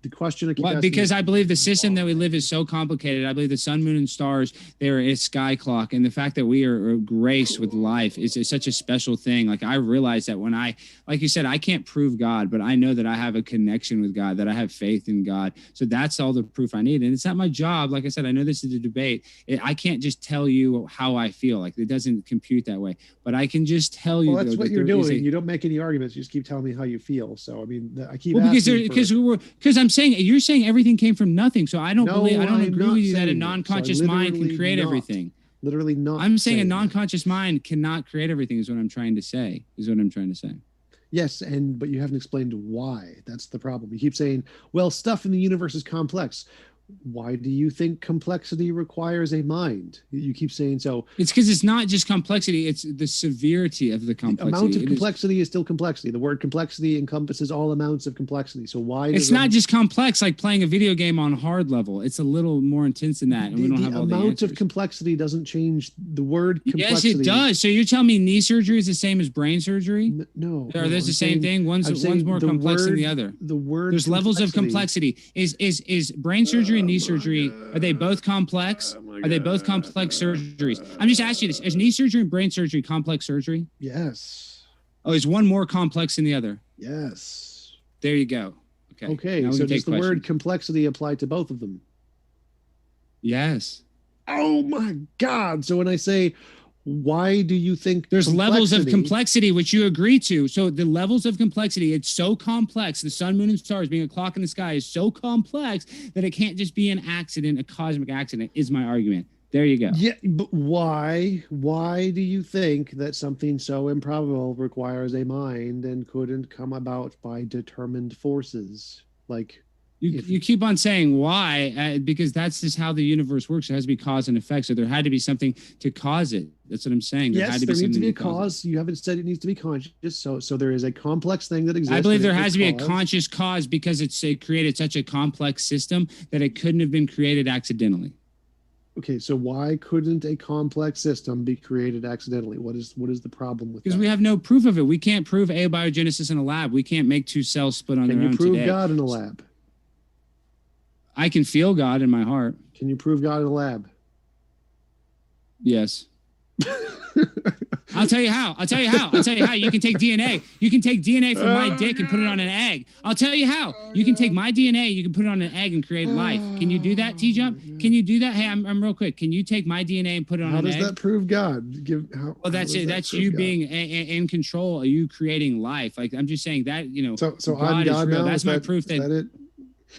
The question I keep asking. Because I believe the system that we live is so complicated. I believe the sun, moon, and stars, they're a sky clock, and the fact that we are graced with life is such a special thing. Like, I realize that when like you said, I can't prove God, but I know that I have a connection with God, that I have faith in God. So that's all the proof I need, and it's not my job. Like I said, I know this is a debate. I can't just tell you how I feel. Like, it doesn't compute that way, but I can just tell you. Well, that's what you're doing. You don't make any arguments. You just keep telling me how you feel. So I mean, I keep because I'm saying you're saying everything came from nothing. So I don't agree with you that a non-conscious mind can create everything. Literally not. I'm saying a non-conscious mind cannot create everything. Is what I'm trying to say. Yes, but you haven't explained why. That's the problem. You keep saying, well, stuff in the universe is complex. why do you think complexity requires a mind? You keep saying so. It's because it's not just complexity; it's the severity of the complexity. The amount of complexity is still complexity. The word complexity encompasses all amounts of complexity. So why? It's not just complex like playing a video game on hard level. It's a little more intense than that, and we don't have all the amount answers. of complexity doesn't change the word complexity. Yes, it does. So you're telling me knee surgery is the same as brain surgery? No. Are those the same thing? One's more complex than the other. The word. There's levels of complexity. Is brain surgery and knee surgery, are they both complex? Are they both complex surgeries? I'm just asking you this. Is knee surgery and brain surgery complex surgery? Yes. Oh, is one more complex than the other? Yes. There you go. Okay. Okay. So does the word complexity apply to both of them? Yes. Oh my God. So when I say, why do you think there's levels of complexity, which you agree to? So the levels of complexity, it's so complex. The sun, moon, and stars being a clock in the sky is so complex that it can't just be an accident, a cosmic accident, is my argument. There you go. Yeah, but why? Why do you think that something so improbable requires a mind and couldn't come about by determined forces? Like you keep on saying why, because that's just how the universe works. It has to be cause and effect. So there had to be something to cause it. That's what I'm saying. There needs to be a cause. You haven't said it needs to be conscious. So there is a complex thing that exists. I believe there has to be a conscious cause because it created such a complex system that it couldn't have been created accidentally. Okay, so why couldn't a complex system be created accidentally? What is the problem with that? Because we have no proof of it. We can't prove abiogenesis in a lab. We can't make two cells split on their own. Can you prove today. God in a lab? I can feel God in my heart. Can you prove God in a lab? Yes. I'll tell you how. You can take DNA. You can take DNA from my dick and put it on an egg. I'll tell you how. You can take my DNA, you can put it on an egg and create life. Can you do that, TJump? Can you do that? Hey, I'm real quick. Can you take my DNA and put it on an egg? How does that prove God? Well, that's it. That's you being in control. Are you creating life? Like I'm just saying that, So God is real. That's my proof that it?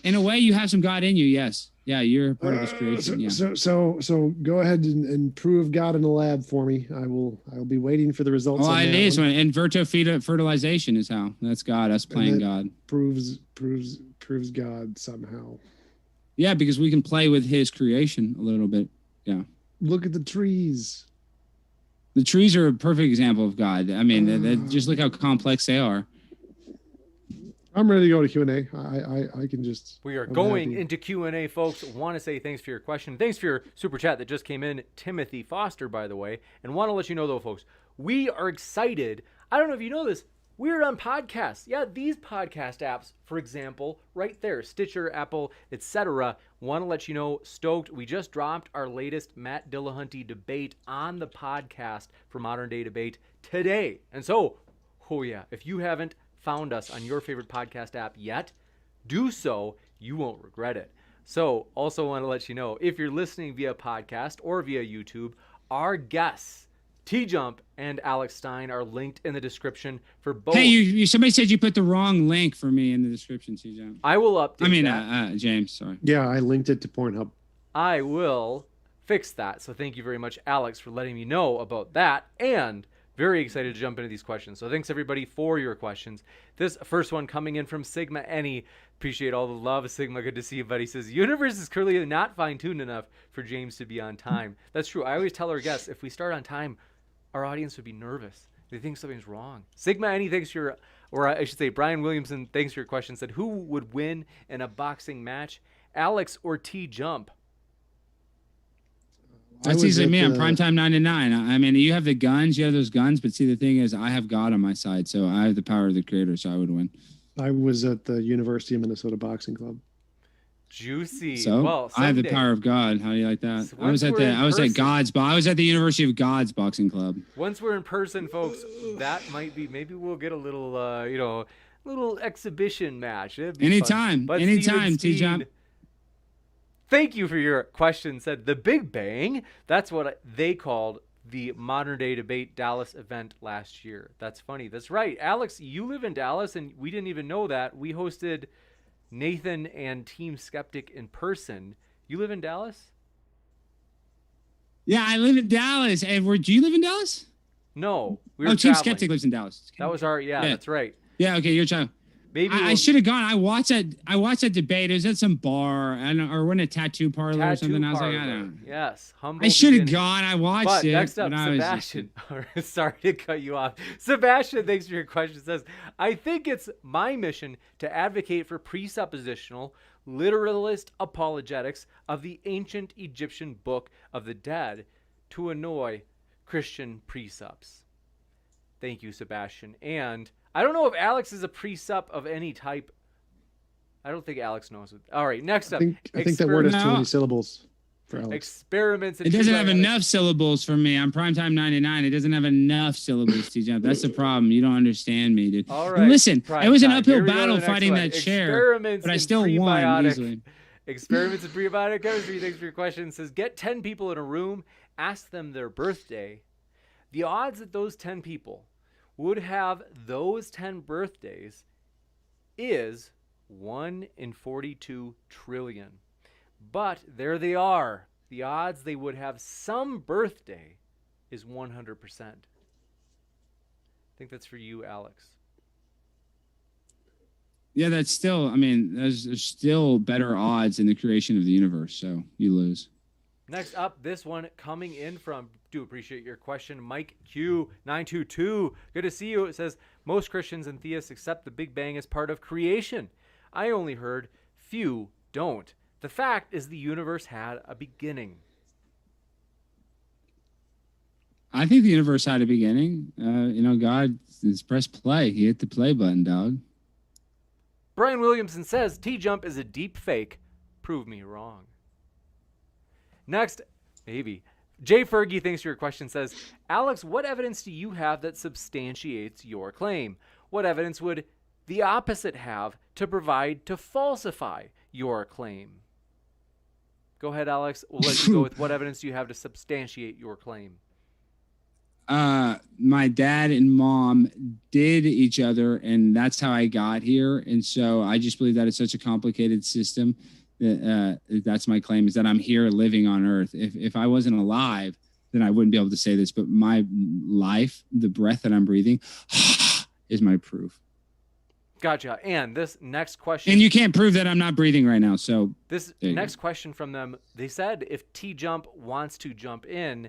In a way you have some God in you. Yes. Yeah, you're part of this creation. So go ahead and prove God in the lab for me. I'll be waiting for the results. Oh, it is when in vitro fertilization is how. That's God. Us playing God. Proves God somehow. Yeah, because we can play with His creation a little bit. Yeah. Look at the trees. The trees are a perfect example of God. I mean, just look how complex they are. I'm ready to go to Q&A. I can just... We are going into Q&A, folks. Want to say thanks for your question. Thanks for your super chat that just came in. Timothy Foster, by the way. And want to let you know, though, folks, we are excited. I don't know if you know this. We're on podcasts. Yeah, these podcast apps, for example, right there, Stitcher, Apple, etc. Want to let you know, stoked. We just dropped our latest Matt Dillahunty debate on the podcast for Modern Day Debate today. And so, oh yeah, if you haven't found us on your favorite podcast app yet, do so. You won't regret it. So also want to let you know, if you're listening via podcast or via YouTube, our guests, TJump and Alex Stein, are linked in the description for both. Hey, somebody said you put the wrong link for me in the description, TJump. I will update that. James, sorry. Yeah, I linked it to Pornhub. I will fix that. So thank you very much, Alex, for letting me know about that. And very excited to jump into these questions. So thanks, everybody, for your questions. This first one coming in from Sigma Any. Appreciate all the love, Sigma. Good to see you, buddy. Says, universe is clearly not fine-tuned enough for James to be on time. That's true. I always tell our guests, if we start on time, our audience would be nervous. They think something's wrong. Sigma Any, thanks for your, or I should say Brian Williamson, thanks for your question. Said, who would win in a boxing match, Alex or TJump? That's easily me. I'm primetime 9 to 9. I mean, you have the guns, you have those guns, but see, the thing is, I have God on my side, so I have the power of the creator, so I would win. I was at the University of Minnesota Boxing Club. Juicy. So well, I have the power of God. How do you like that? So I was at the University of God's Boxing Club. Once we're in person, folks, that might be, maybe we'll get a little, little exhibition match. Anytime, TJump. Thank you for your question. Said the Big Bang. That's what they called the Modern Day Debate Dallas event last year. That's funny. That's right. Alex, you live in Dallas, and we didn't even know that. We hosted Nathan and Team Skeptic in person. You live in Dallas? Yeah, I live in Dallas. And do you live in Dallas? No. Team Skeptic lives in Dallas. That was our, yeah, that's right. Yeah, okay, you're trying. Maybe I should have gone. I watched that debate. It was at some bar or in a tattoo parlor or something. I was like, I don't. Yes, humble. I should have beginnings. gone. I watched But it. next up, but I was Sebastian. Sorry to cut you off. Sebastian, thanks for your question. Says, I think it's my mission to advocate for presuppositional, literalist apologetics of the ancient Egyptian Book of the Dead to annoy Christian presups. Thank you, Sebastian. And I don't know if Alex is a presup of any type. I don't think Alex knows it. All right, next up. I think that word has too No. many syllables for Alex. Experiments. It doesn't have enough syllables for me. I'm primetime 99. It doesn't have enough syllables, TJump. That's the problem. You don't understand me, dude. All And right. listen, Prime it was an time. uphill Here we go to battle the next fighting one. that chair, Experiments but I in still won prebiotic- easily. Experiments in prebiotic chemistry. Thanks for your question. It says, get 10 people in a room, ask them their birthday. The odds that those 10 people would have those 10 birthdays is 1 in 42 trillion. But there they are. The odds they would have some birthday is 100%. I think that's for you, Alex. Yeah, that's still, I mean, there's still better odds in the creation of the universe, so you lose. Next up, this one coming in from, do appreciate your question, Mike Q922. Good to see you. It says, most Christians and theists accept the Big Bang as part of creation. I only heard few don't. The fact is the universe had a beginning. I think the universe had a beginning. God has pressed play. He hit the play button, dog. Brian Williamson says, TJump is a deep fake. Prove me wrong. Next, maybe. Jay Fergie, thanks for your question, says, Alex, what evidence do you have that substantiates your claim? What evidence would the opposite have to provide to falsify your claim? Go ahead, Alex. We'll let you go with what evidence do you have to substantiate your claim? My dad and mom did each other, and that's how I got here. And so I just believe that it's such a complicated system that that's my claim, is that I'm here living on Earth. If I wasn't alive, then I wouldn't be able to say this. But my life, the breath that I'm breathing, is my proof. Gotcha. And this next question. And you can't prove that I'm not breathing right now. So this next question from them, they said, if TJump wants to jump in,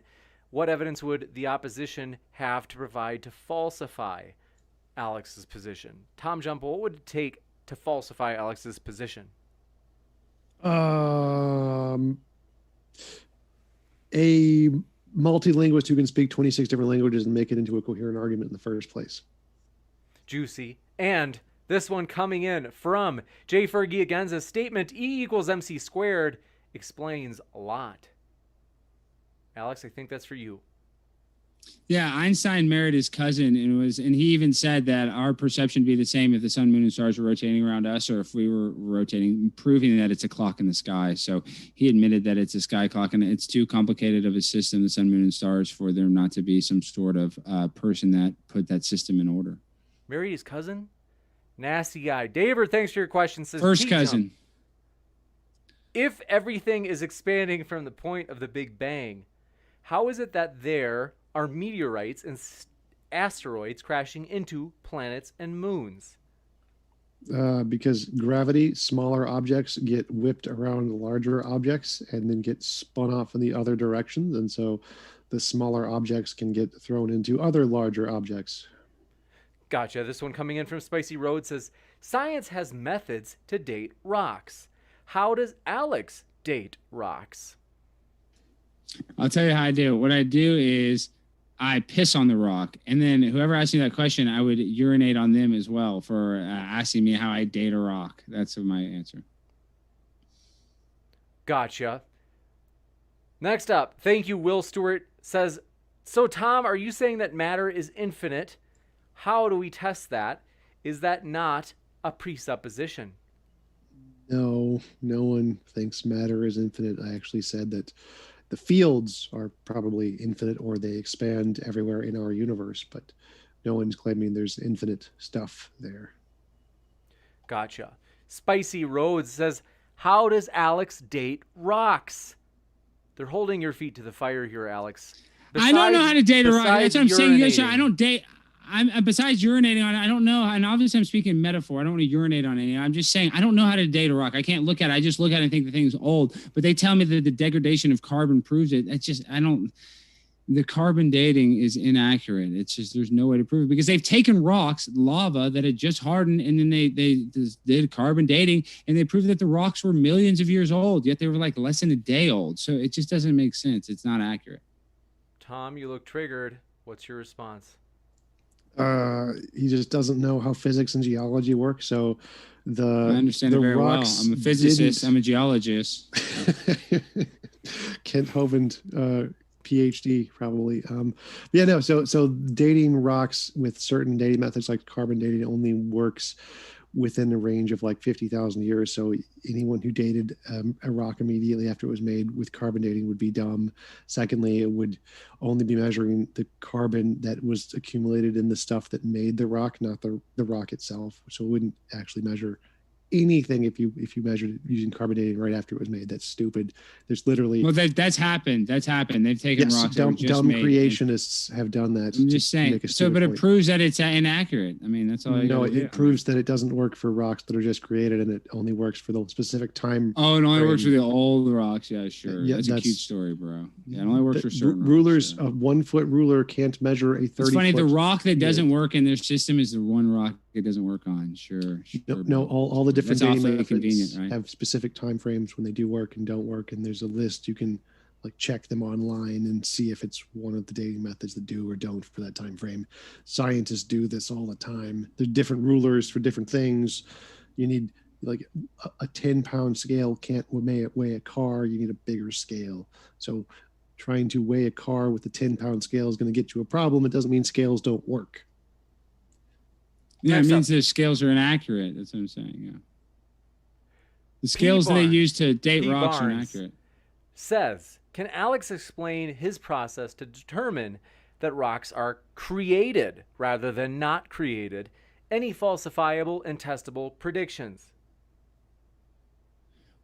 what evidence would the opposition have to provide to falsify Alex's position? TJump, what would it take to falsify Alex's position? A multilinguist who can speak 26 different languages and make it into a coherent argument in the first place. Juicy. And this one coming in from J. Fergie again, says, statement E equals MC squared explains a lot. Alex, I think that's for you. Yeah, Einstein married his cousin, and he even said that our perception would be the same if the sun, moon, and stars were rotating around us, or if we were rotating, proving that it's a clock in the sky. So he admitted that it's a sky clock, and it's too complicated of a system, the sun, moon, and stars, for there not to be some sort of person that put that system in order. Married his cousin? Nasty guy. David, thanks for your question. Says, first cousin. If everything is expanding from the point of the Big Bang, how is it that there are meteorites and asteroids crashing into planets and moons? Because gravity, smaller objects get whipped around larger objects and then get spun off in the other directions. And so the smaller objects can get thrown into other larger objects. Gotcha. This one coming in from Spicy Road says, science has methods to date rocks. How does Alex date rocks? I'll tell you how I do it. What I do is I piss on the rock, and then whoever asked me that question, I would urinate on them as well for asking me how I date a rock. That's my answer. Gotcha. Next up, thank you, Will Stewart, says, so Tom, are you saying that matter is infinite? How do we test that? Is that not a presupposition? No, no one thinks matter is infinite. I actually said that the fields are probably infinite, or they expand everywhere in our universe, but no one's claiming there's infinite stuff there. Gotcha. Spicy Roads says, how does Alex date rocks? They're holding your feet to the fire here, Alex. I don't know how to date a rock. That's what I'm saying. I don't date. I'm besides urinating on it, I don't know. And obviously, I'm speaking metaphor. I don't want to urinate on any. I'm just saying I don't know how to date a rock. I can't look at it. I just look at it and think the thing's old. But they tell me that the degradation of carbon proves it. That's just I don't. The carbon dating is inaccurate. It's just there's no way to prove it because they've taken rocks, lava that had just hardened, and then they did carbon dating, and they proved that the rocks were millions of years old. Yet they were like less than a day old. So it just doesn't make sense. It's not accurate. Tom, you look triggered. What's your response? He just doesn't know how physics and geology work. So I understand it very well. I'm a physicist. I'm a geologist. Kent Hovind, PhD probably. Yeah, no. So dating rocks with certain dating methods like carbon dating only works within a range of like 50,000 years. So anyone who dated a rock immediately after it was made with carbon dating would be dumb. Secondly, it would only be measuring the carbon that was accumulated in the stuff that made the rock, not the rock itself. So it wouldn't actually measure anything if you measured it using carbon dating right after it was made. That's stupid. There's literally that's happened. They've taken rocks. Dumb creationists have done that. I'm just saying. So, but it proves that it's inaccurate. I mean, that's all. It proves that it doesn't work for rocks that are just created, and it only works for the specific time. Oh, it only works for the old rocks. Yeah, sure. Yeah, that's a cute story, bro. Yeah, it only works for certain rulers. Rocks, a 1 foot ruler can't measure a 30. It's funny. The rock that doesn't work in their system is the one rock it doesn't work on. Sure. No, all the different dating methods right? have specific time frames when they do work and don't work, and there's a list you can like check them online and see if it's one of the dating methods that do or don't for that time frame. Scientists do this all the time. There's different rulers for different things. You need like a 10-pound scale can't weigh a car. You need a bigger scale. So trying to weigh a car with a 10-pound scale is going to get you a problem. It doesn't mean scales don't work. Yeah, it means the scales are inaccurate. That's what I'm saying. Yeah. The scales that they use to date rocks are inaccurate. Says, can Alex explain his process to determine that rocks are created rather than not created? Any falsifiable and testable predictions?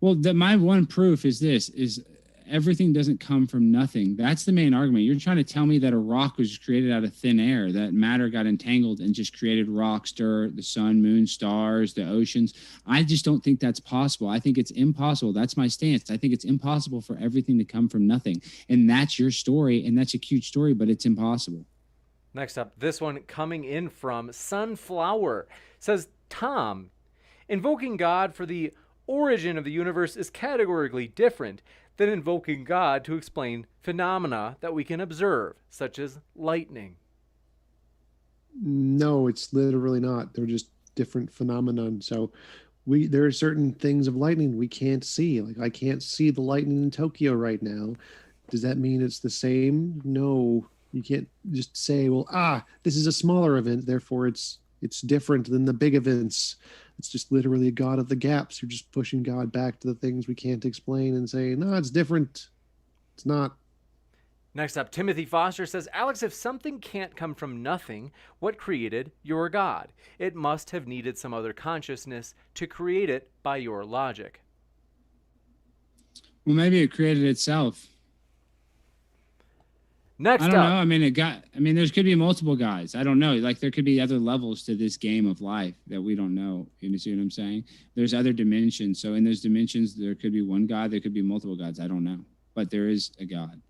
Well, my one proof is everything doesn't come from nothing. That's the main argument. You're trying to tell me that a rock was created out of thin air, that matter got entangled and just created rocks, dirt, the sun, moon, stars, the oceans. I just don't think that's possible. I think it's impossible. That's my stance. I think it's impossible for everything to come from nothing. And that's your story, and that's a cute story, but it's impossible. Next up, this one coming in from Sunflower says, Tom, invoking God for the origin of the universe is categorically different than invoking God to explain phenomena that we can observe, such as lightning. No, it's literally not. They're just different phenomenon. So there are certain things of lightning we can't see. Like I can't see the lightning in Tokyo right now. Does that mean it's the same? No. You can't just say, well, this is a smaller event, therefore it's different than the big events. It's just literally a God of the gaps. You're just pushing God back to the things we can't explain and saying, no, it's different. It's not. Next up, Timothy Foster says, Alex, if something can't come from nothing, what created your God? It must have needed some other consciousness to create it by your logic. Well, maybe it created itself. Next I don't know. There could be multiple guys. I don't know. Like there could be other levels to this game of life that we don't know. You see what I'm saying? There's other dimensions. So in those dimensions, there could be one God. There could be multiple gods. I don't know. But there is a God.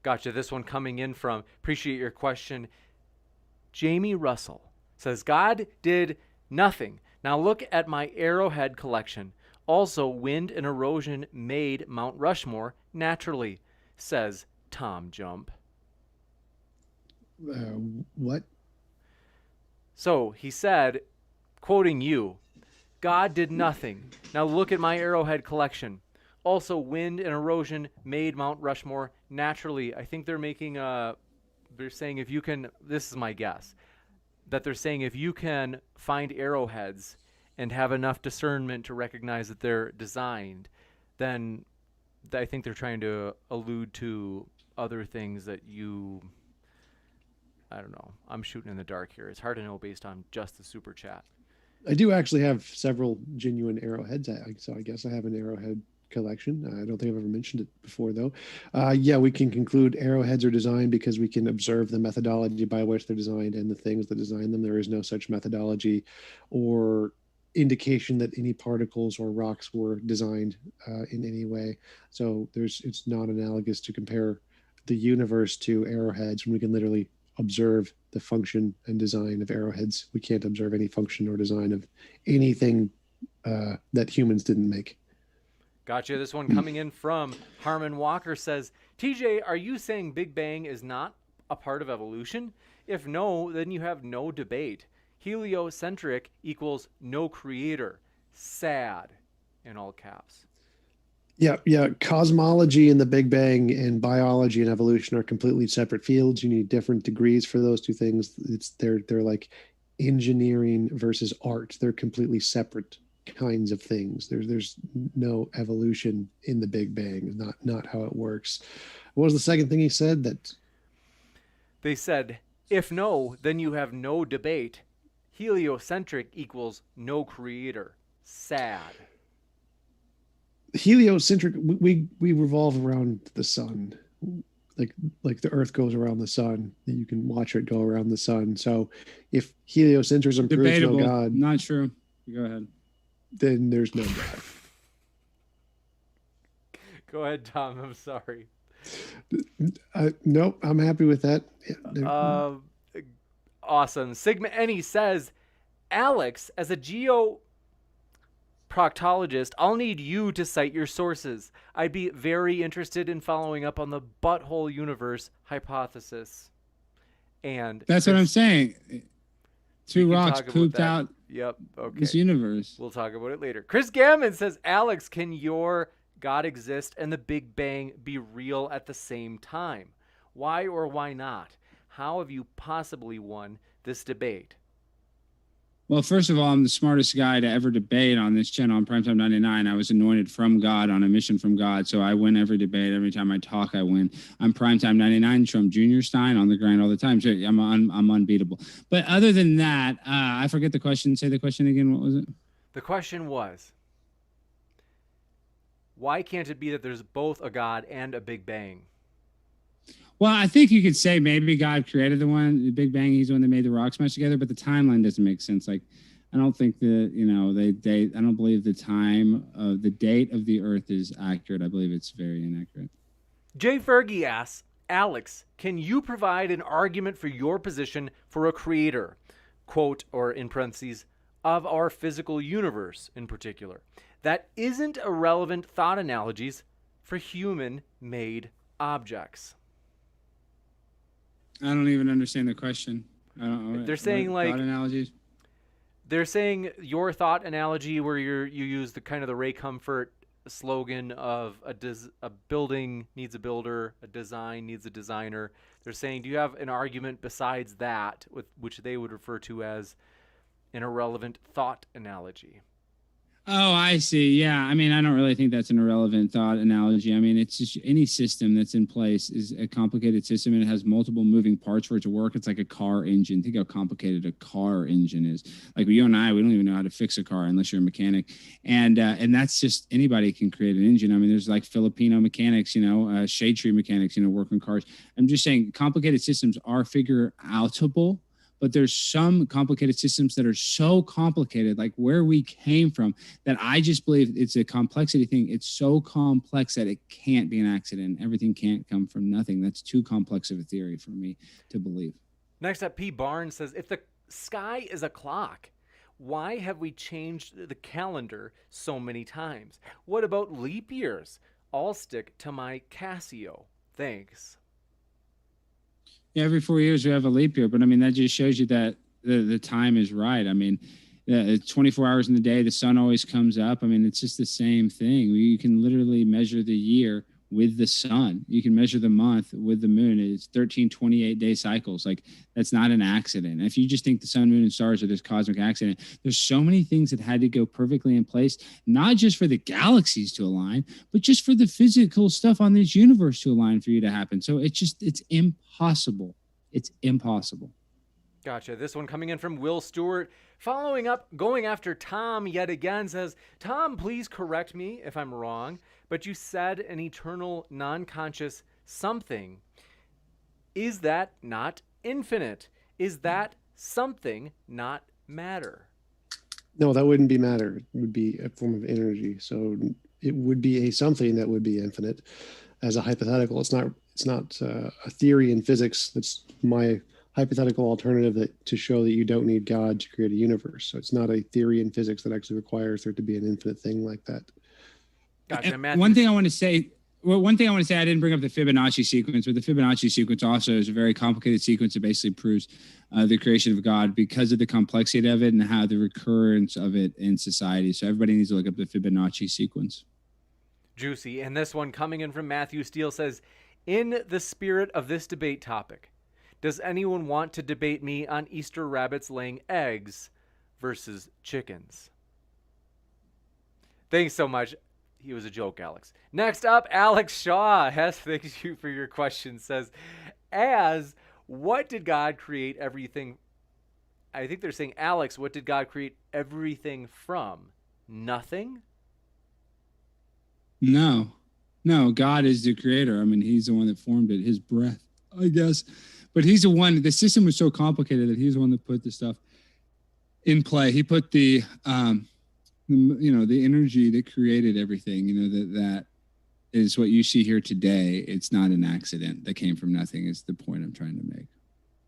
Gotcha. This one coming in from, appreciate your question, Jamie Russell says, God did nothing. Now look at my arrowhead collection. Also, wind and erosion made Mount Rushmore naturally, says TJump. What? So he said, quoting you, God did nothing. Now look at my arrowhead collection. Also, wind and erosion made Mount Rushmore naturally. I think they're making they're saying if you can, this is my guess, that they're saying if you can find arrowheads and have enough discernment to recognize that they're designed, then I think they're trying to allude to other things that I don't know. I'm shooting in the dark here. It's hard to know based on just the super chat. I do actually have several genuine arrowheads. So I guess I have an arrowhead collection. I don't think I've ever mentioned it before, though. Yeah, we can conclude arrowheads are designed because we can observe the methodology by which they're designed and the things that design them. There is no such methodology or indication that any particles or rocks were designed in any way. So it's not analogous to compare the universe to arrowheads when we can literally observe the function and design of arrowheads. We can't observe any function or design of anything that humans didn't make. Gotcha. This one coming in from Harmon Walker says, TJ, are you saying Big Bang is not a part of evolution? If no, then you have no debate. Heliocentric equals no creator. Sad, in all caps. Yeah. Cosmology and the Big Bang and biology and evolution are completely separate fields. You need different degrees for those two things. They're like engineering versus art. They're completely separate kinds of things. There's no evolution in the Big Bang. Not how it works. What was the second thing he said? That they said, if no, then you have no debate. Heliocentric equals no creator. Sad. Heliocentric, we revolve around the sun, like the Earth goes around the sun. You can watch it go around the sun. So if heliocentrism proves no God, not true. Go ahead. Then there's no God. Go ahead, Tom. I'm sorry. Nope, I'm happy with that. Awesome. Sigma Eni says, Alex, as a geoproctologist, I'll need you to cite your sources. I'd be very interested in following up on the butthole universe hypothesis. And that's what I'm saying. Two rocks pooped out. Yep. Okay. This universe. We'll talk about it later. Chris Gammon says, Alex, can your God exist and the Big Bang be real at the same time? Why or why not? How have you possibly won this debate? Well, first of all, I'm the smartest guy to ever debate on this channel on Primetime 99. I was anointed from God on a mission from God, so I win every debate. Every time I talk, I win. I'm Primetime 99, Trump Jr. Stein on the grind all the time. So I'm unbeatable. But other than that, I forget the question. Say the question again. What was it? The question was, why can't it be that there's both a God and a Big Bang? Well, I think you could say maybe God created the Big Bang. He's the one that made the rocks smash together, but the timeline doesn't make sense. Like, I don't think I don't believe the date of the Earth is accurate. I believe it's very inaccurate. Jay Fergie asks, Alex, can you provide an argument for your position for a creator, quote, or in parentheses, of our physical universe in particular, that isn't irrelevant thought analogies for human-made objects? I don't even understand the question. They're saying like thought analogies. They're saying your thought analogy where you use the kind of the Ray Comfort slogan of a building needs a builder, a design needs a designer. They're saying, do you have an argument besides that, with which they would refer to as an irrelevant thought analogy? Oh, I see. Yeah. I mean, I don't really think that's an irrelevant thought analogy. I mean, it's just any system that's in place is a complicated system and it has multiple moving parts for it to work. It's like a car engine. Think how complicated a car engine is. Like you and I, we don't even know how to fix a car unless you're a mechanic. And that's just anybody can create an engine. I mean, there's like Filipino mechanics, shade tree mechanics, work on cars. I'm just saying complicated systems are figure outable. But there's some complicated systems that are so complicated, like where we came from, that I just believe it's a complexity thing. It's so complex that it can't be an accident. Everything can't come from nothing. That's too complex of a theory for me to believe. Next up, P. Barnes says, if the sky is a clock, why have we changed the calendar so many times? What about leap years? I'll stick to my Casio. Thanks. Yeah, every 4 years we have a leap year, but I mean, that just shows you that the time is right. I mean, 24 hours in the day, the sun always comes up. I mean, it's just the same thing. You can literally measure the year with the sun. You can measure the month with the moon. It's 13, 28-day cycles. Like, that's not an accident. If you just think the sun, moon, and stars are this cosmic accident, there's so many things that had to go perfectly in place, not just for the galaxies to align, but just for the physical stuff on this universe to align for you to happen. So it's impossible. It's impossible. Gotcha. This one coming in from Will Stewart. Following up, going after Tom yet again, says, Tom, please correct me if I'm wrong, but you said an eternal, non-conscious something. Is that not infinite? Is that something not matter? No, that wouldn't be matter. It would be a form of energy. So it would be a something that would be infinite as a hypothetical. It's not a theory in physics. That's my hypothetical alternative to show that you don't need God to create a universe. So it's not a theory in physics that actually requires there to be an infinite thing like that. Gotcha. One thing I want to say, I didn't bring up the Fibonacci sequence, but the Fibonacci sequence also is a very complicated sequence that basically proves the creation of God because of the complexity of it and how the recurrence of it in society. So everybody needs to look up the Fibonacci sequence. Juicy. And this one coming in from Matthew Steele says, in the spirit of this debate topic, does anyone want to debate me on Easter rabbits laying eggs versus chickens? Thanks so much. He was a joke, Alex. Next up, Alex Shaw has thanks you for your question. Says, what did God create everything? I think they're saying, Alex, what did God create everything from? Nothing? No, God is the creator. I mean, he's the one that formed it, his breath, I guess. But he's the one, the system was so complicated that he's the one that put the stuff in play. He put the energy that created everything, that is what you see here today. It's not an accident that came from nothing is the point I'm trying to make.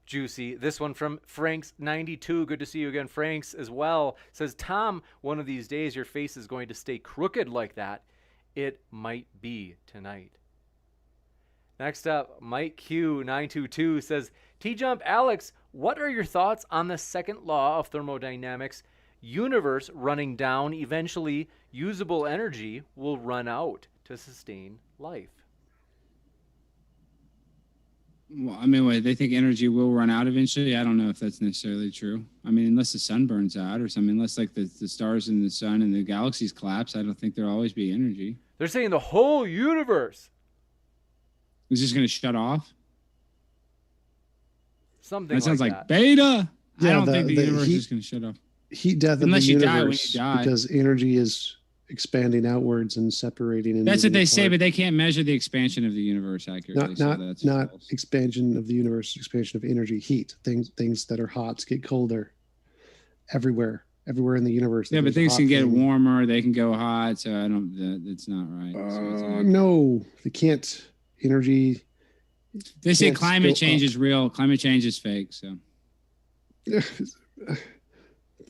Juicy. This one from Franks92. Good to see you again, Franks, as well. Says, Tom, one of these days your face is going to stay crooked like that. It might be tonight. Next up, Mike Q922 says, TJump, Alex, what are your thoughts on the second law of thermodynamics? Universe running down, eventually usable energy will run out to sustain life. Well, I mean, they think energy will run out eventually. I don't know if that's necessarily true. I mean, unless the sun burns out or something, unless like the stars in the sun and the galaxies collapse, I don't think there'll always be energy. They're saying the whole universe is just going to shut off. Something that sounds like that. Beta. Yeah, I don't think the universe is going to shut off. Heat death unless of the you universe, die when you die, because energy is expanding outwards and separating. And that's what they say, but they can't measure the expansion of the universe accurately. Not expansion of the universe, expansion of energy, heat. Things that are hot get colder. Everywhere in the universe. Yeah, but things can get warmer. They can go hot. So I don't. It's not right. No, they can't. Energy. They say climate change is real. Climate change is fake. So.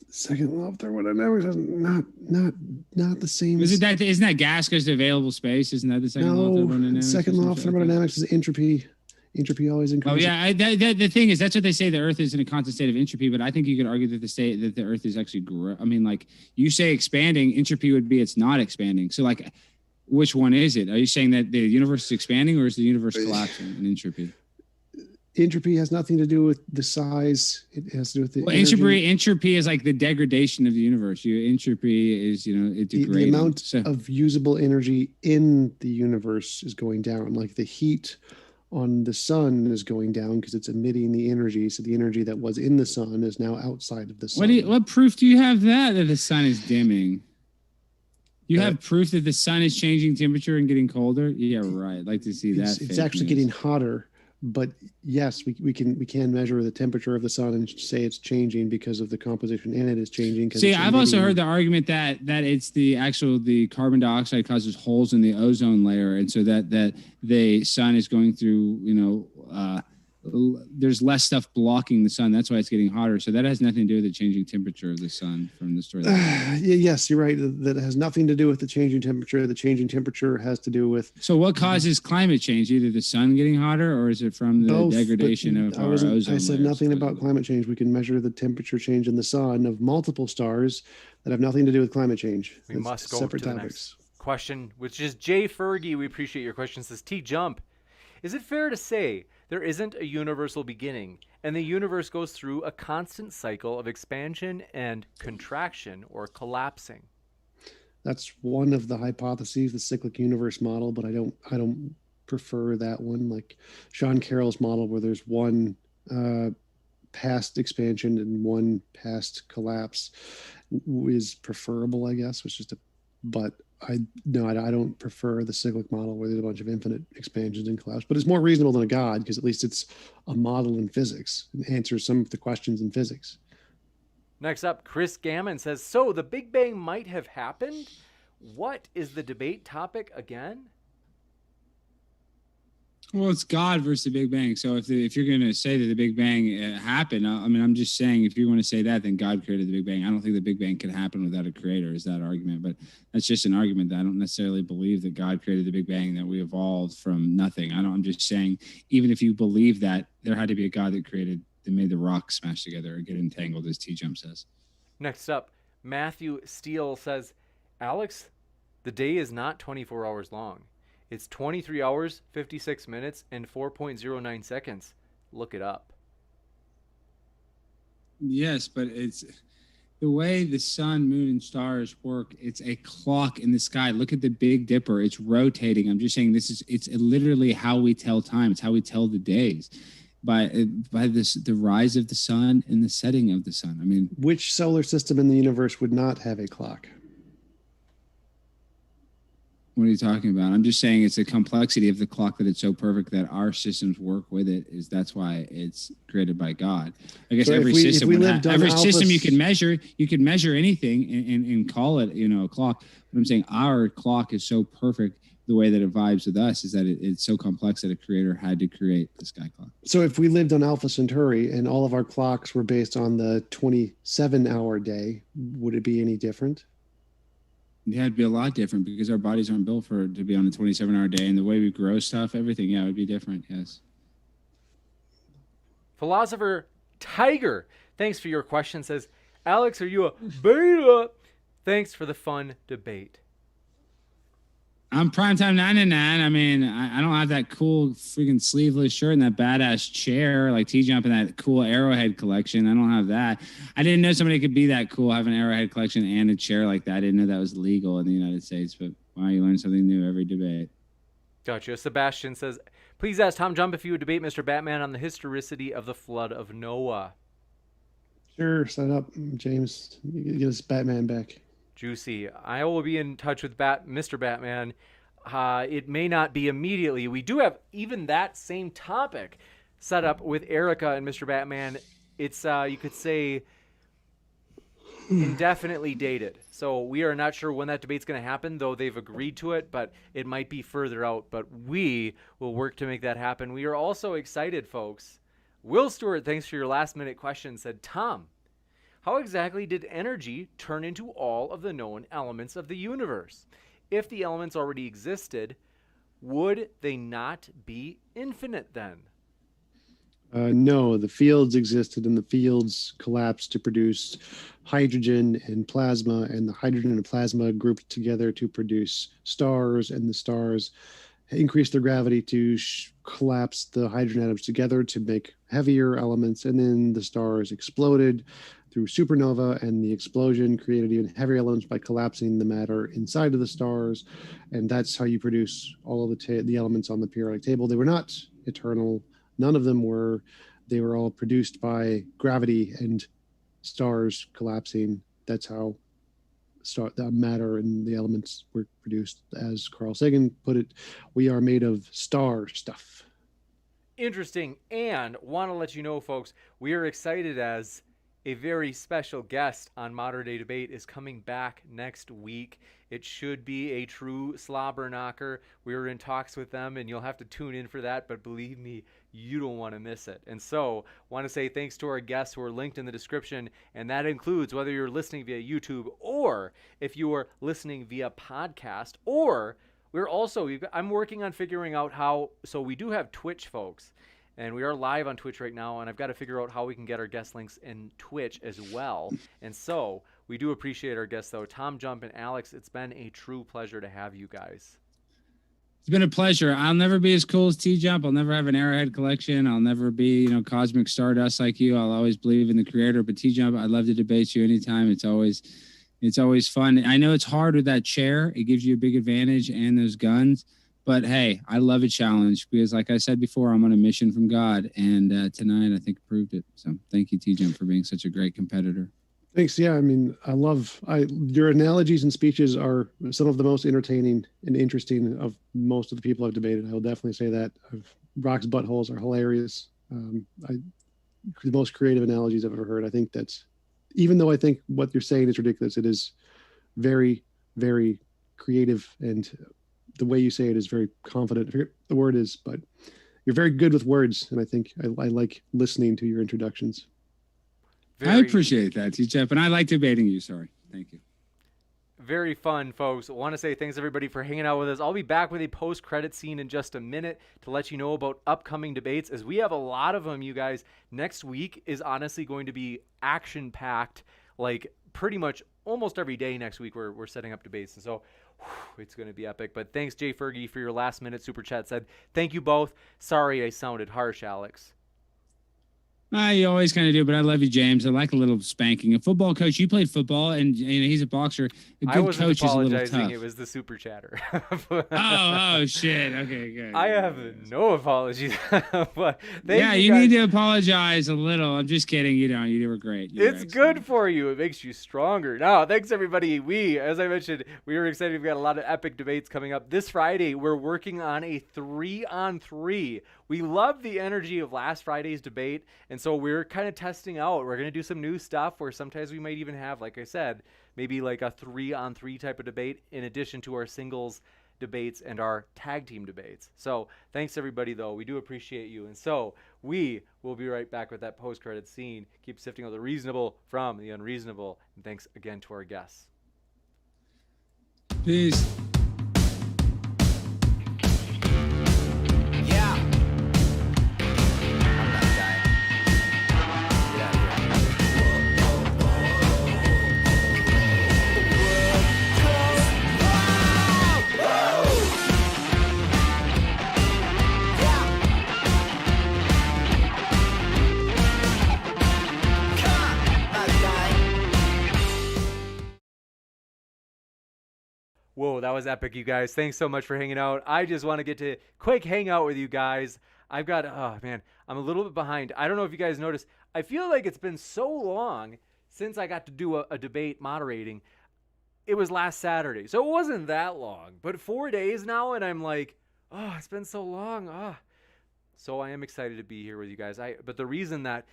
Second law of thermodynamics is not the same. Isn't that gas goes to available space? Isn't that the second law of thermodynamics? Second law of thermodynamics is entropy. Entropy always increases. Oh yeah, the thing is that's what they say. The Earth is in a constant state of entropy, but I think you could argue that the Earth is actually. I mean, like you say, expanding. Entropy would be it's not expanding. So like, which one is it? Are you saying that the universe is expanding or is the universe collapsing in entropy? Entropy has nothing to do with the size. It has to do with the entropy is like the degradation of the universe. Entropy is, it degrades. The amount of usable energy in the universe is going down. Like the heat on the sun is going down because it's emitting the energy. So the energy that was in the sun is now outside of the sun. What proof do you have that the sun is dimming? You have proof that the sun is changing temperature and getting colder? Yeah, right. I'd like to see that. It's actually getting hotter. But yes, we can measure the temperature of the sun and say it's changing because of the composition in it is changing. See, I've also heard the argument that it's the carbon dioxide causes holes in the ozone layer, and so that the sun is going through there's less stuff blocking the sun. That's why it's getting hotter. So that has nothing to do with the changing temperature of the sun from the story. Yes, you're right. That has nothing to do with the changing temperature. The changing temperature has to do with. So what causes climate change? Either the sun getting hotter or is it from the degradation of our ozone I said nothing about climate change. We can measure the temperature change in the sun of multiple stars that have nothing to do with climate change. We must go to the next question, which is Jay Fergie. We appreciate your question. Says TJump. Is it fair to say there isn't a universal beginning, and the universe goes through a constant cycle of expansion and contraction or collapsing? That's one of the hypotheses, the cyclic universe model, but I don't prefer that one. Like Sean Carroll's model, where there's one past expansion and one past collapse is preferable, I guess. But I don't prefer the cyclic model where there's a bunch of infinite expansions and collapse. But it's more reasonable than a God because at least it's a model in physics and answers some of the questions in physics. Next up, Chris Gammon says, so the Big Bang might have happened? What is the debate topic again? Well, it's God versus the Big Bang. So if you're going to say that the Big Bang happened, I mean, I'm just saying if you want to say that, then God created the Big Bang. I don't think the Big Bang could happen without a creator, is that argument. But that's just an argument that I don't necessarily believe that God created the Big Bang, that we evolved from nothing. I'm just saying, even if you believe that, there had to be a God that made the rocks smash together or get entangled, as TJump says. Next up, Matthew Steele says, Alex, the day is not 24 hours long. It's 23 hours, 56 minutes, and 4.09 seconds. Look it up. Yes, but it's the way the sun, moon, and stars work. It's a clock in the sky. Look at the Big Dipper. It's rotating. I'm just saying it's literally how we tell time. It's how we tell the days. By the rise of the sun and the setting of the sun. I mean, which solar system in the universe would not have a clock? What are you talking about? I'm just saying it's the complexity of the clock that it's so perfect that our systems work with it. That's why it's created by God. I guess so every system you can measure anything and call it, a clock. But I'm saying our clock is so perfect. The way that it vibes with us is that it's so complex that a creator had to create the sky clock. So if we lived on Alpha Centauri and all of our clocks were based on the 27-hour day, would it be any different? Yeah, it'd be a lot different because our bodies aren't built to be on a 27-hour day, and the way we grow stuff, everything, it would be different, yes. Philosopher Tiger, thanks for your question, says, Alex, are you a beta? Thanks for the fun debate. I'm Primetime 99. I mean, I don't have that cool freaking sleeveless shirt and that badass chair like TJump and that cool Arrowhead collection. I don't have that. I didn't know somebody could be that cool, have an Arrowhead collection and a chair like that. I didn't know that was legal in the United States, but wow, you learn something new every debate. Gotcha. Sebastian says, please ask TJump if you would debate Mr. Batman on the historicity of the flood of Noah. Sure, sign up, James. Get us Batman back. Juicy. I will be in touch with Mr. Batman. It may not be immediately. We do have even that same topic set up with Erica and Mr. Batman. It's, you could say, indefinitely dated. So we are not sure when that debate's going to happen, though they've agreed to it, but it might be further out. But we will work to make that happen. We are also excited, folks. Will Stewart, thanks for your last-minute question, said, Tom, how exactly did energy turn into all of the known elements of the universe? If the elements already existed, would they not be infinite then? No, the fields existed and the fields collapsed to produce hydrogen and plasma, and the hydrogen and plasma grouped together to produce stars, and the stars increased their gravity to collapse the hydrogen atoms together to make heavier elements, and then the stars exploded through supernova, and the explosion created even heavier elements by collapsing the matter inside of the stars, and that's how you produce all of the elements on the periodic table. They were not eternal. None of them were. They were all produced by gravity and stars collapsing. That's how the matter and the elements were produced. As Carl Sagan put it, we are made of star stuff. Interesting. And want to let you know, folks, we are excited as a very special guest on Modern Day Debate is coming back next week. It should be a true slobber knocker. We were in talks with them, and you'll have to tune in for that, but believe me, you don't want to miss it. And so, want to say thanks to our guests who are linked in the description, and that includes whether you're listening via YouTube or if you are listening via podcast, or I'm working on figuring out how, so we do have Twitch, folks. And we are live on Twitch right now, and I've got to figure out how we can get our guest links in Twitch as well. And so we do appreciate our guests, though. TJump and Alex, it's been a true pleasure to have you guys. It's been a pleasure. I'll never be as cool as TJump. I'll never have an Arrowhead collection. I'll never be, cosmic stardust like you. I'll always believe in the creator. But TJump, I'd love to debate you anytime. It's always fun. I know it's hard with that chair. It gives you a big advantage and those guns. But hey, I love a challenge because, like I said before, I'm on a mission from God, and tonight I think proved it. So thank you, TJump, for being such a great competitor. Thanks. Yeah, I mean, your analogies and speeches are some of the most entertaining and interesting of most of the people I've debated. I will definitely say that. Rock's buttholes are hilarious. The most creative analogies I've ever heard. I think that's, even though I think what you're saying is ridiculous, it is very, very creative, and the way you say it is very confident. I forget what the word is, but you're very good with words, and I think I like listening to your introductions. I appreciate that, TJump, and I like debating you. Sorry. Thank you. Very fun, folks. I want to say thanks, everybody, for hanging out with us. I'll be back with a post-credit scene in just a minute to let you know about upcoming debates, as we have a lot of them, you guys. Next week is honestly going to be action-packed, like pretty much almost every day next week we're setting up debates. And so it's going to be epic. But thanks, Jay Fergie, for your last-minute super chat. Said, thank you both. Sorry I sounded harsh, Alex. You always kind of do, but I love you, James. I like a little spanking. A football coach, you played football, and he's a boxer. A good I wasn't coach apologizing. is a little tough. It was the super chatter. oh, shit. Okay, good. I have no apologies. But you need to apologize a little. I'm just kidding. You don't. You were great. It's good for you. It makes you stronger. No, thanks, everybody. As I mentioned, we were excited. We've got a lot of epic debates coming up. This Friday, we're working on a 3-on-3. We love the energy of last Friday's debate, and so we're kind of testing out. We're going to do some new stuff where sometimes we might even have, like I said, maybe like a 3-on-3 type of debate in addition to our singles debates and our tag team debates. So thanks, everybody, though. We do appreciate you. And so we will be right back with that post-credit scene. Keep sifting out the reasonable from the unreasonable. And thanks again to our guests. Peace. Whoa, that was epic, you guys. Thanks so much for hanging out. I just want to get to quick hang out with you guys. I've got, oh man, I'm a little bit behind. I don't know if you guys noticed. I feel like it's been so long since I got to do a debate moderating. It was last Saturday, so it wasn't that long, but 4 days now, and I'm like, oh, it's been so long. So I am excited to be here with you guys. But the reason that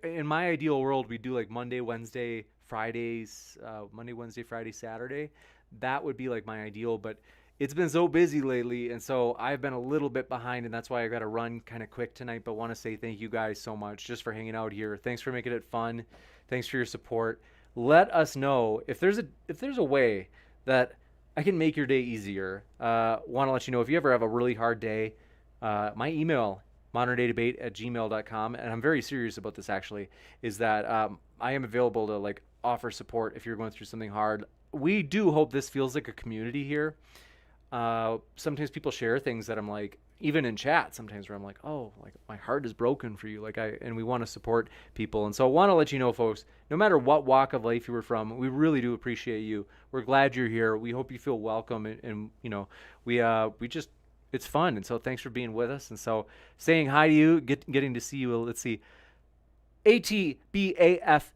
in my ideal world, we do like Monday, Wednesday, Fridays, Monday, Wednesday, Friday, Saturday. That would be like my ideal, but it's been so busy lately, and so I've been a little bit behind, and that's why I got to run kind of quick tonight. But want to say thank you guys so much just for hanging out here. Thanks for making it fun. Thanks for your support. Let us know if there's a way that I can make your day easier. Want to let you know if you ever have a really hard day. My email, moderndaydebate@gmail.com, and I'm very serious about this actually, is that I am available to like offer support if you're going through something hard. We do hope this feels like a community here. Sometimes people share things that I'm like, even in chat sometimes, where I'm like, oh, like my heart is broken for you. And we want to support people. And so I want to let you know, folks, no matter what walk of life you were from, we really do appreciate you. We're glad you're here. We hope you feel welcome. And you know, we just, it's fun. And so thanks for being with us. And so saying hi to you, getting to see you. Let's see. ATBAFE.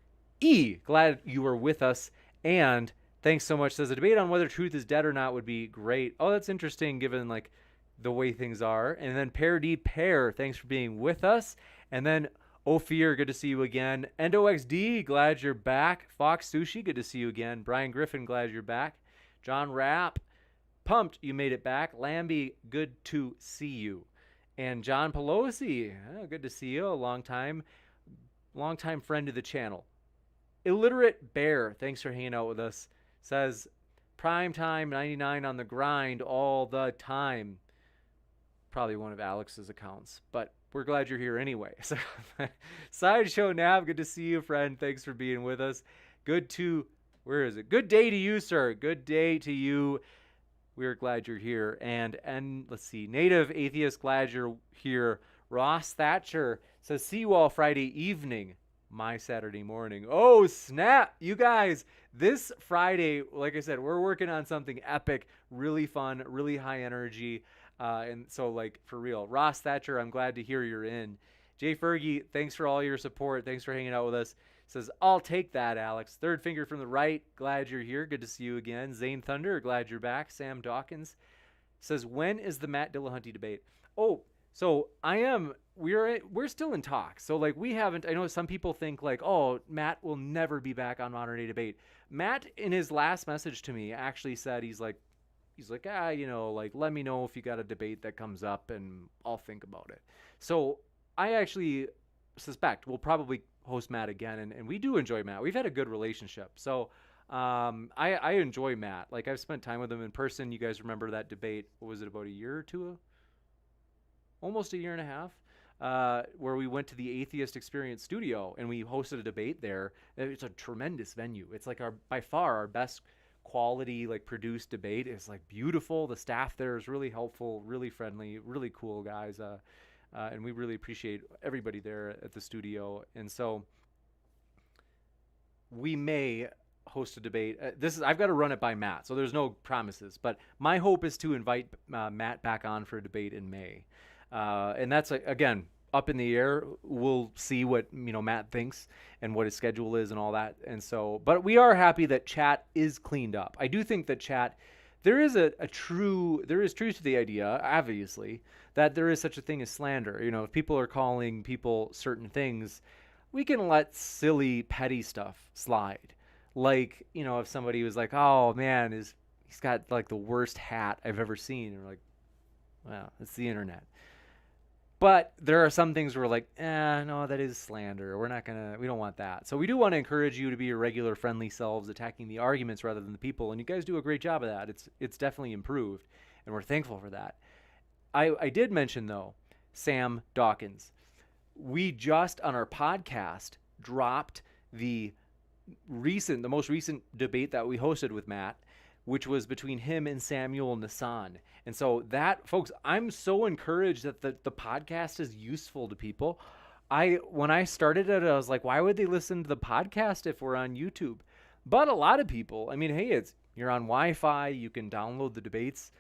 Glad you were with us. And thanks so much. Says a debate on whether truth is dead or not would be great. Oh, that's interesting given like the way things are. And then Pear D Pear, thanks for being with us. And then Ophir, good to see you again. EndoXD, glad you're back. Fox Sushi, good to see you again. Brian Griffin, glad you're back. John Rapp, pumped you made it back. Lambie, good to see you. And John Pelosi, good to see you. A long time friend of the channel. Illiterate Bear, thanks for hanging out with us. Says, prime time 99 on the grind all the time. Probably one of Alex's accounts, but we're glad you're here anyway. So, Sideshow Nav, good to see you, friend. Thanks for being with us. Good day to you, sir. Good day to you. We're glad you're here. And let's see, Native Atheist, glad you're here. Ross Thatcher says, see you all Friday evening. my Saturday morning. Oh, snap. You guys, this Friday, like I said, we're working on something epic, really fun, really high energy. And so, like, for real. Ross Thatcher, I'm glad to hear you're in. Jay Fergie, thanks for all your support. Thanks for hanging out with us. Says, I'll take that, Alex. Third finger from the right. Glad you're here. Good to see you again. Zane Thunder, glad you're back. Sam Dawkins says, when is the Matt Dillahunty debate? Oh, so we're still in talks. So like we haven't, I know some people think like, oh, Matt will never be back on Modern Day Debate. Matt in his last message to me actually said, he's like, like, let me know if you got a debate that comes up and I'll think about it. So I actually suspect we'll probably host Matt again. And we do enjoy Matt. We've had a good relationship. So I enjoy Matt. Like I've spent time with him in person. You guys remember that debate? What was it, about a year or two? Almost a year and a half, where we went to the Atheist Experience studio and we hosted a debate there. It's a tremendous venue. It's like by far our best quality, like produced debate. It's like beautiful. The staff there is really helpful, really friendly, really cool guys. And we really appreciate everybody there at the studio. And so we may host a debate. I've got to run it by Matt, so there's no promises. But my hope is to invite Matt back on for a debate in May. And that's, again, up in the air. We'll see what, Matt thinks and what his schedule is and all that. And so, but we are happy that chat is cleaned up. I do think that chat, there is truth to the idea, obviously, that there is such a thing as slander. If people are calling people certain things, we can let silly, petty stuff slide. Like, if somebody was like, oh man, he's got like the worst hat I've ever seen. And we're like, well, it's the internet. But there are some things where we're like, no, that is slander. We don't want that. So we do want to encourage you to be your regular friendly selves, attacking the arguments rather than the people. And you guys do a great job of that. It's definitely improved. And we're thankful for that. I did mention, though, Sam Dawkins. We just, on our podcast, dropped the most recent debate that we hosted with Matt, which was between him and Samuel Nassan. And so that, folks, I'm so encouraged that the podcast is useful to people. When I started it, I was like, why would they listen to the podcast if we're on YouTube? But a lot of people, I mean, hey, you're on Wi-Fi, you can download the debates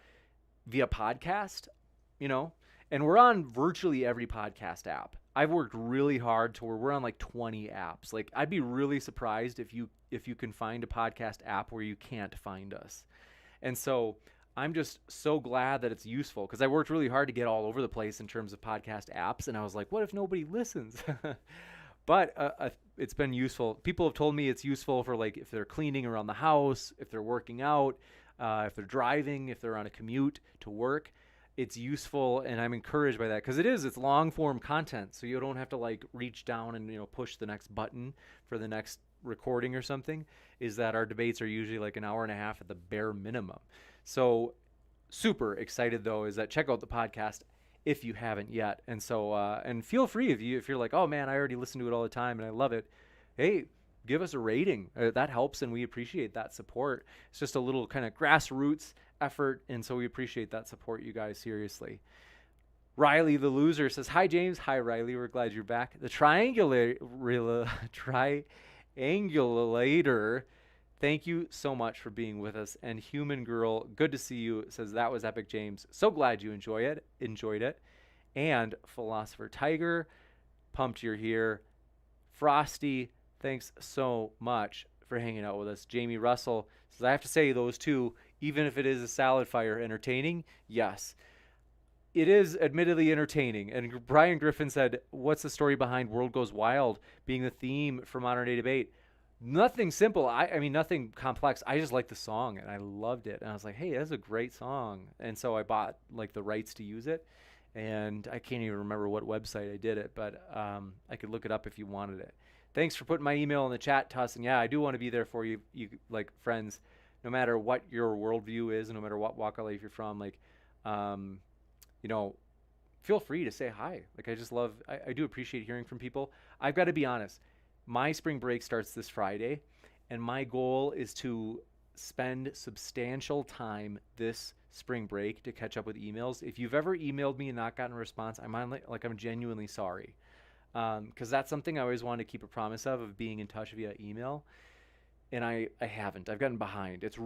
via podcast, and we're on virtually every podcast app. I've worked really hard to where we're on like 20 apps. Like I'd be really surprised if you can find a podcast app where you can't find us. And so I'm just so glad that it's useful, because I worked really hard to get all over the place in terms of podcast apps. And I was like, what if nobody listens? But it's been useful. People have told me it's useful for like if they're cleaning around the house, if they're working out, if they're driving, if they're on a commute to work. It's useful, and I'm encouraged by that, because it's long form content, so you don't have to like reach down and push the next button for the next recording or something. Is that our debates are usually like an hour and a half at the bare minimum. So super excited though is that check out the podcast if you haven't yet. And so and feel free if you're like, oh man, I already listen to it all the time and I love it. Hey, give us a rating. That helps, and we appreciate that support. It's just a little kind of grassroots effort, and so we appreciate that support, you guys, seriously. Riley the loser says, hi James. Hi Riley, we're glad you're back. The triangulator, thank you so much for being with us. And Human Girl, good to see you, says that was epic, James. So glad you enjoyed it. And Philosopher Tiger, pumped you're here. Frosty, thanks so much for hanging out with us. Jamie Russell says, I have to say, those two, even if it is a salad fire, entertaining? Yes. It is admittedly entertaining. And Brian Griffin said, what's the story behind World Goes Wild being the theme for Modern Day Debate? Nothing simple. I mean, nothing complex. I just liked the song, and I loved it. And I was like, hey, that's a great song. And so I bought like the rights to use it. And I can't even remember what website I did it, but I could look it up if you wanted it. Thanks for putting my email in the chat, Tuss. And yeah, I do want to be there for you, like friends, no matter what your worldview is, no matter what walk of life you're from. Like, feel free to say hi. Like, I just love, I do appreciate hearing from people. I've got to be honest. My spring break starts this Friday, and my goal is to spend substantial time this spring break to catch up with emails. If you've ever emailed me and not gotten a response, I'm genuinely sorry. because that's something I always wanted to keep a promise of being in touch via email. And I haven't. I've gotten behind. It's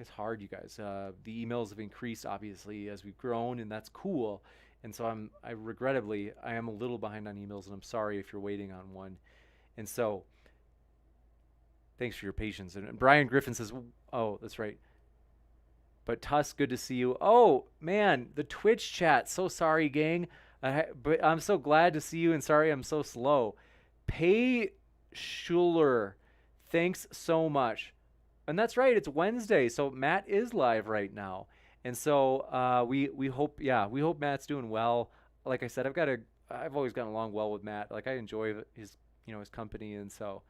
hard, you guys. The emails have increased, obviously, as we've grown, and that's cool. And so I regrettably, I am a little behind on emails, and I'm sorry if you're waiting on one. And so, thanks for your patience. And Brian Griffin says, oh, that's right. But Tuss, good to see you. Oh, man, the Twitch chat. So sorry, gang. But I'm so glad to see you, and sorry I'm so slow. Pay Schuler, thanks so much. And that's right, it's Wednesday, so Matt is live right now. And so we hope Matt's doing well. Like I said, I've always gotten along well with Matt. Like I enjoy his company. And so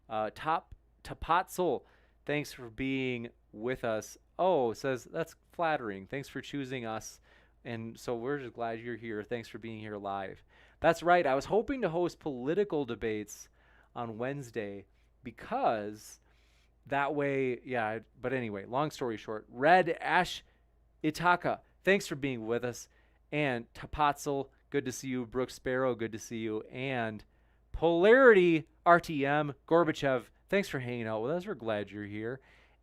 Tapatzel, thanks for being with us. Oh, says that's flattering. Thanks for choosing us. And so we're just glad you're here. Thanks for being here live. That's right. I was hoping to host political debates on Wednesday because that way, yeah. But anyway, long story short, Red Ash Itaka, thanks for being with us. And Tapatzel, good to see you. Brooks Sparrow, good to see you. And Polarity RTM, Gorbachev, thanks for hanging out with us. We're glad you're here.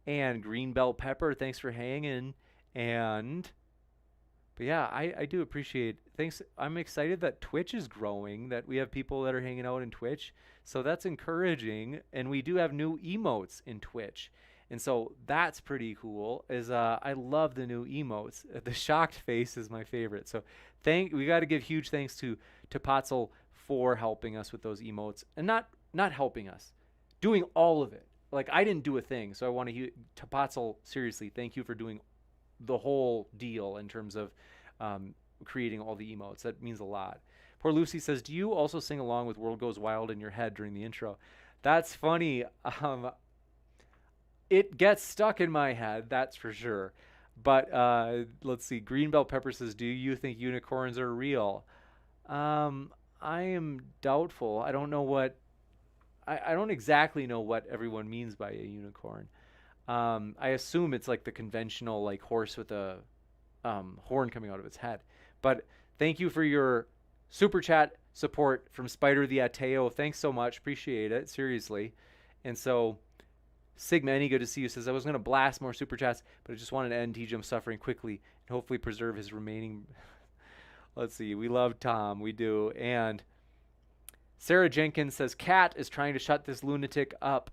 And Greenbelt Pepper, thanks for hanging. But yeah, I do appreciate. Thanks. I'm excited that Twitch is growing, that we have people that are hanging out in Twitch. So that's encouraging. And we do have new emotes in Twitch. And so that's pretty cool. I love the new emotes. The shocked face is my favorite. So we got to give huge thanks to Patzel for helping us with those emotes, and not helping us, doing all of it. Like I didn't do a thing. So I want to Patzel, seriously, thank you for doing the whole deal in terms of creating all the emotes. That means a lot. Poor Lucy says, do you also sing along with World Goes Wild in your head during the intro? That's funny. It gets stuck in my head, that's for sure. But let's see. Greenbelt Pepper says, do you think unicorns are real? I am doubtful. I don't know what I don't exactly know what everyone means by a unicorn. I assume it's like the conventional like horse with a horn coming out of its head. But thank you for your super chat support from Spider the Ateo. Thanks so much. Appreciate it. Seriously. And so Sigma, any good to see you, says, I was going to blast more super chats, but I just wanted to end TJump suffering quickly and hopefully preserve his remaining. Let's see. We love Tom. We do. And Sarah Jenkins says, Cat is trying to shut this lunatic up.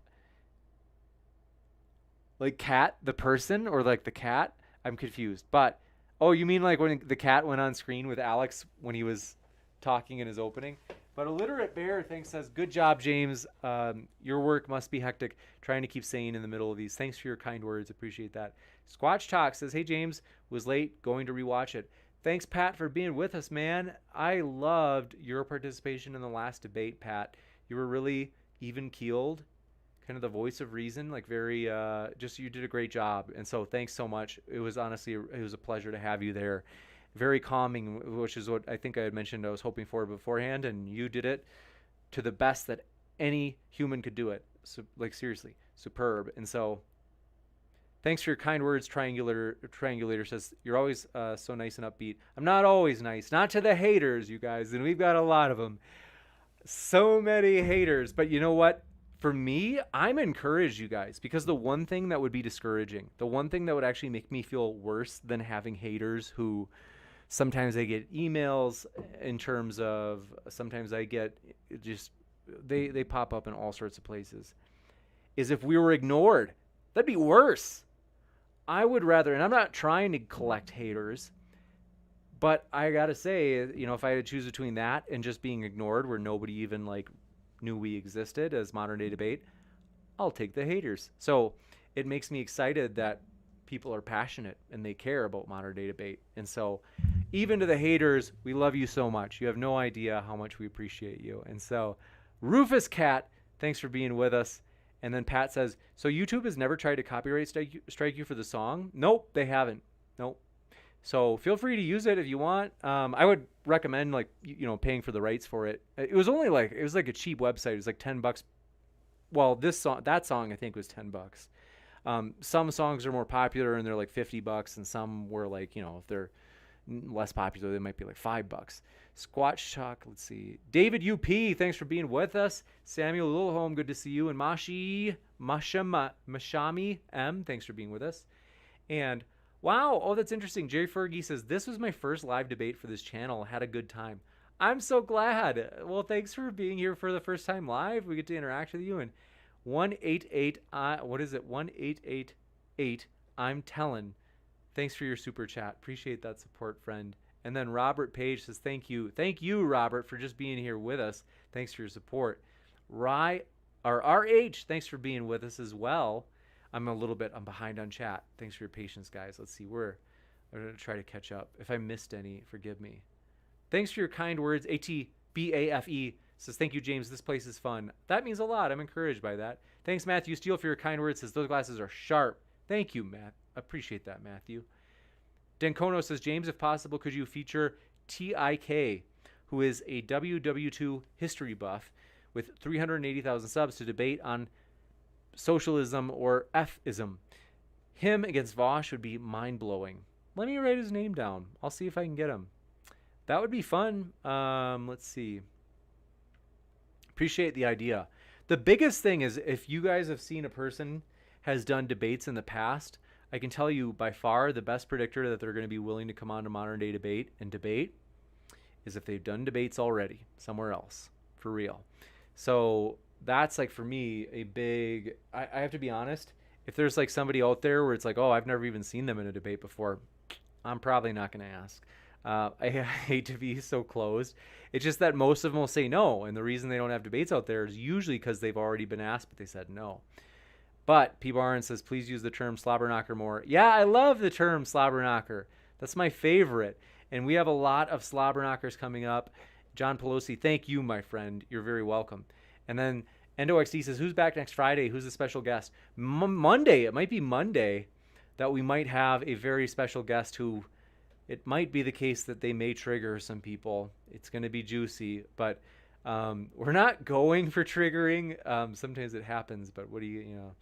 Like Cat, the person, or like the cat? I'm confused. But, oh, you mean like when the cat went on screen with Alex when he was talking in his opening? But Illiterate Bear says, good job, James. Your work must be hectic, trying to keep sane in the middle of these. Thanks for your kind words. Appreciate that. Squatch Talk says, hey, James, was late, going to rewatch it. Thanks, Pat, for being with us, man. I loved your participation in the last debate, Pat. You were really even-keeled, kind of the voice of reason, like very, you did a great job. And so thanks so much. It was honestly, it was a pleasure to have you there. Very calming, which is what I think I had mentioned I was hoping for beforehand, and you did it to the best that any human could do it. So, like, seriously, superb. And so thanks for your kind words. Triangulator says, you're always so nice and upbeat. I'm not always nice. Not to the haters, you guys, and we've got a lot of them. So many haters. But you know what? For me, I'm encouraged, you guys, because the one thing that would be discouraging, the one thing that would actually make me feel worse than having haters who sometimes I get emails in terms of, sometimes I get just, they pop up in all sorts of places, is if we were ignored. That'd be worse. I would rather, and I'm not trying to collect haters, but I gotta say, if I had to choose between that and just being ignored where nobody even like knew we existed as Modern Day Debate, I'll take the haters. So it makes me excited that people are passionate and they care about Modern Day Debate. And so even to the haters, we love you so much. You have no idea how much we appreciate you. And so Rufus Cat, thanks for being with us. And then Pat says, so YouTube has never tried to copyright strike you for the song? Nope, they haven't. Nope. So feel free to use it if you want. I would recommend paying for the rights for it. It was like a cheap website. It was like $10. Well, that song I think was $10. Some songs are more popular and they're like $50, and some were like, if they're less popular, they might be like $5. Squatch Talk, let's see. David UP, thanks for being with us. Samuel Lilholm, good to see you. And Mashami M, thanks for being with us. And wow, oh, that's interesting. Jerry Fergie says, this was my first live debate for this channel. Had a good time. I'm so glad. Well, thanks for being here for the first time live. We get to interact with you. And 188, what is it? 1888, I'm telling. Thanks for your super chat. Appreciate that support, friend. And then Robert Page says, thank you. Thank you, Robert, for just being here with us. Thanks for your support. RH, thanks for being with us as well. I'm behind on chat. Thanks for your patience, guys. Let's see. I'm going to try to catch up. If I missed any, forgive me. Thanks for your kind words. ATBAFE says, thank you, James. This place is fun. That means a lot. I'm encouraged by that. Thanks, Matthew Steele, for your kind words. Says, those glasses are sharp. Thank you, Matt. Appreciate that, Matthew. Denkono says, James, if possible, could you feature TIK, who is a WW2 history buff with 380,000 subs, to debate on socialism or F-ism. Him against Vosh would be mind-blowing. Let me write his name down. I'll see if I can get him. That would be fun. Let's see. Appreciate the idea. The biggest thing is, if you guys have seen a person has done debates in the past, I can tell you by far the best predictor that they're going to be willing to come on to Modern Day Debate and debate is if they've done debates already somewhere else, for real. So that's like, for me, a big, I have to be honest, if there's like somebody out there where it's like, oh, I've never even seen them in a debate before, I'm probably not going to ask. I hate to be so closed. It's just that most of them will say no. And the reason they don't have debates out there is usually because they've already been asked, but they said no. But P. Barnes says, please use the term slobberknocker more. Yeah, I love the term slobberknocker. That's my favorite. And we have a lot of slobberknockers coming up. John Pelosi, thank you, my friend. You're very welcome. And then EndoXD says, who's back next Friday? Who's the special guest? Monday. It might be Monday that we might have a very special guest who, it might be the case that they may trigger some people. It's going to be juicy, but we're not going for triggering. Sometimes it happens, but what do you know?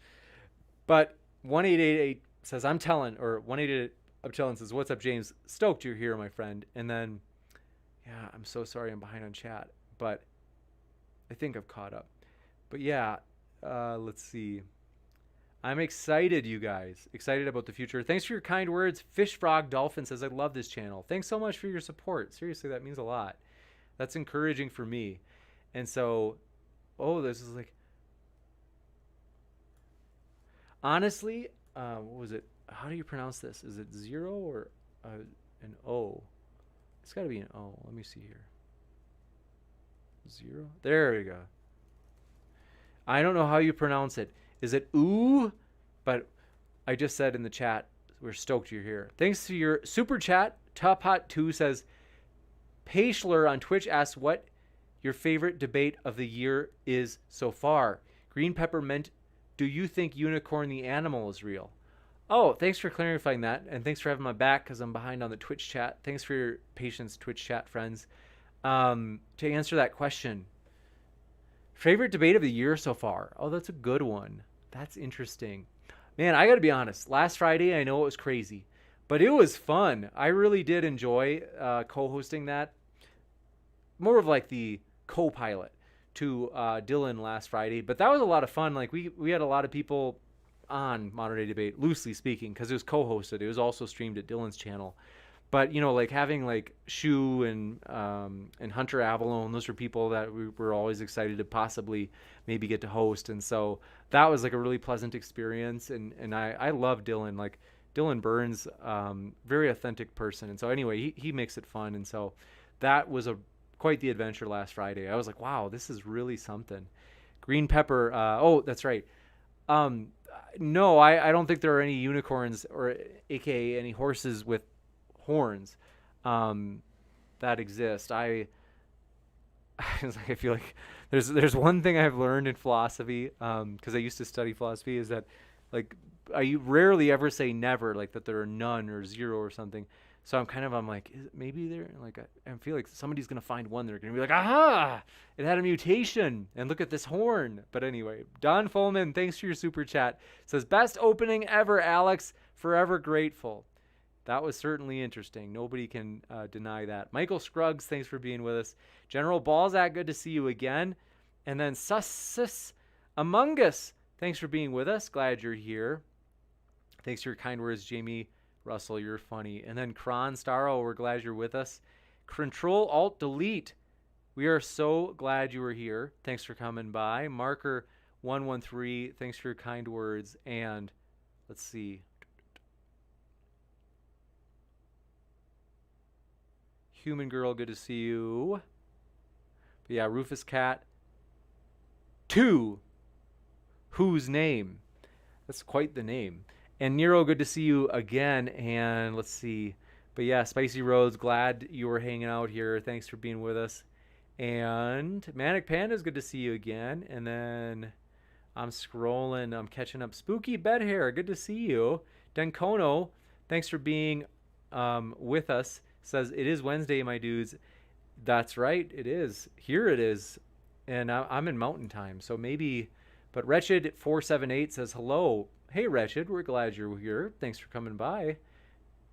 But 1888 says, I'm telling, or 188 I'm telling says, what's up, James? Stoked you're here, my friend. And then, yeah, I'm so sorry I'm behind on chat, but I think I've caught up. But yeah, let's see. I'm excited, you guys. Excited about the future. Thanks for your kind words. Fish Frog Dolphin says, I love this channel. Thanks so much for your support. Seriously, that means a lot. That's encouraging for me. And so, oh, this is like, honestly, what was it? How do you pronounce this? Is it zero or an O? It's got to be an O. Let me see here. Zero? There we go. I don't know how you pronounce it. Is it ooh? But I just said in the chat, we're stoked you're here. Thanks to your super chat. Top Hot 2 says, Paischler on Twitch asks what your favorite debate of the year is so far. Green Peppermint, do you think Unicorn the animal is real? Oh, thanks for clarifying that. And thanks for having my back because I'm behind on the Twitch chat. Thanks for your patience, Twitch chat friends. To answer that question, favorite debate of the year so far? Oh, that's a good one. That's interesting. Man, I got to be honest. Last Friday, I know it was crazy, but it was fun. I really did enjoy co-hosting that. More of like the co-pilot to Dylan last Friday, but that was a lot of fun. Like we had a lot of people on Modern Day Debate, loosely speaking, because it was co-hosted. It was also streamed at Dylan's channel. But, you know, like having like Shu and Hunter Avalone, those were people that we were always excited to possibly maybe get to host. And so that was like a really pleasant experience. And I love Dylan. Like Dylan Burns, very authentic person. And so anyway, he makes it fun. And so that was quite the adventure last Friday. I was like, wow, this is really something. Green Pepper. Oh, that's right. No, I don't think there are any unicorns or AKA any horses with horns that exist. I feel like there's one thing I've learned in philosophy, because I used to study philosophy, is that like I rarely ever say never, like that there are none or zero or something. So I'm like, maybe there, like I feel like somebody's gonna find one. They're gonna be like, aha, it had a mutation, and look at this horn. But anyway, Don Fulman, thanks for your super chat. Says, best opening ever, Alex. Forever grateful. That was certainly interesting. Nobody can deny that. Michael Scruggs, thanks for being with us. General Balzac, good to see you again. And then Sussus Among Us, thanks for being with us. Glad you're here. Thanks for your kind words, Jamie Russell. You're funny. And then Kron Starro, we're glad you're with us. Control Alt Delete. We are so glad you were here. Thanks for coming by. Marker 113, thanks for your kind words. And let's see. Human Girl, good to see you. But yeah, Rufus Cat 2. Whose name? That's quite the name. And Nero, good to see you again. And let's see. But yeah, Spicy Rose, glad you were hanging out here. Thanks for being with us. And Manic Panda's good to see you again. And then I'm scrolling. I'm catching up. Spooky Bed Hair, good to see you. Denkono, thanks for being with us. Says, it is Wednesday, my dudes. That's right, it is. Here it is. And I'm in mountain time, so maybe. But Wretched478 says, hello. Hey, Wretched, we're glad you're here. Thanks for coming by.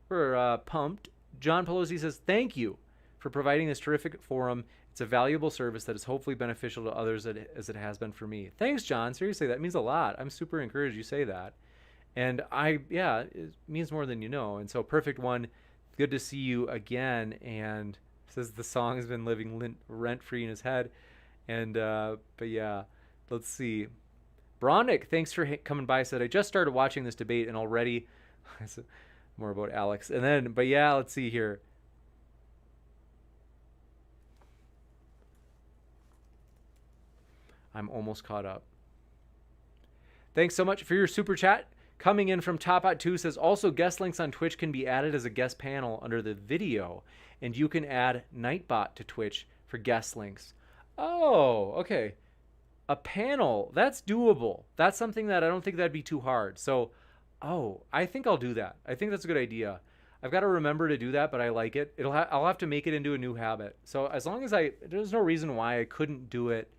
We're pumped. John Pelosi says, thank you for providing this terrific forum. It's a valuable service that is hopefully beneficial to others as it has been for me. Thanks, John. Seriously, that means a lot. I'm super encouraged you say that. And it means more than you know. And so, Perfect One, good to see you again. And says the song has been living rent-free in his head. And, but yeah, let's see. Bronick, thanks for coming by. Said, I just started watching this debate and already, more about Alex. And then, but yeah, let's see here. I'm almost caught up. Thanks so much for your super chat. Coming in from Topot2 says, also guest links on Twitch can be added as a guest panel under the video. And you can add Nightbot to Twitch for guest links. Oh, okay. A panel, that's doable. That's something that I don't think that'd be too hard. So, I think I'll do that. I think that's a good idea. I've got to remember to do that, but I like it. I'll have to make it into a new habit. So as long as there's no reason why I couldn't do it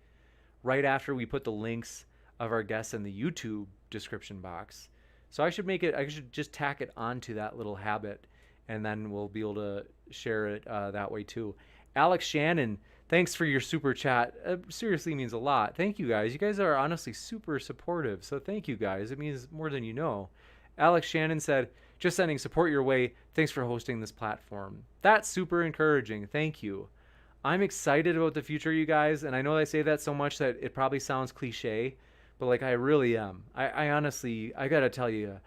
right after we put the links of our guests in the YouTube description box. So I should just tack it onto that little habit, and then we'll be able to share it that way too. Alex Shannon, thanks for your super chat. Seriously means a lot. Thank you guys. You guys are honestly super supportive. So thank you guys. It means more than you know. Alex Shannon said, just sending support your way. Thanks for hosting this platform. That's super encouraging. Thank you. I'm excited about the future, you guys. And I know I say that so much that it probably sounds cliche, but like I really am. I honestly, I got to tell you,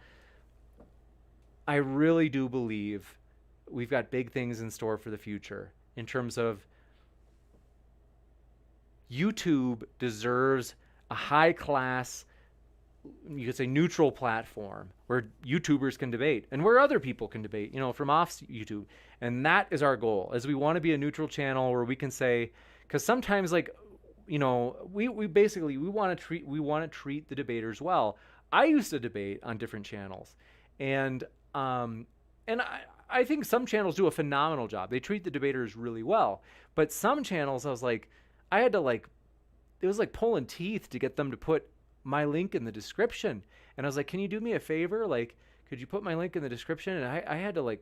I really do believe we've got big things in store for the future in terms of YouTube deserves a high class, you could say neutral platform where YouTubers can debate and where other people can debate, from off YouTube. And that is our goal, is we want to be a neutral channel where we can say, because sometimes we want to treat the debaters well. I used to debate on different channels, and I think some channels do a phenomenal job. They treat the debaters really well, but some channels I had to it was like pulling teeth to get them to put my link in the description. And I was like, can you do me a favor? Could you put my link in the description? And I had to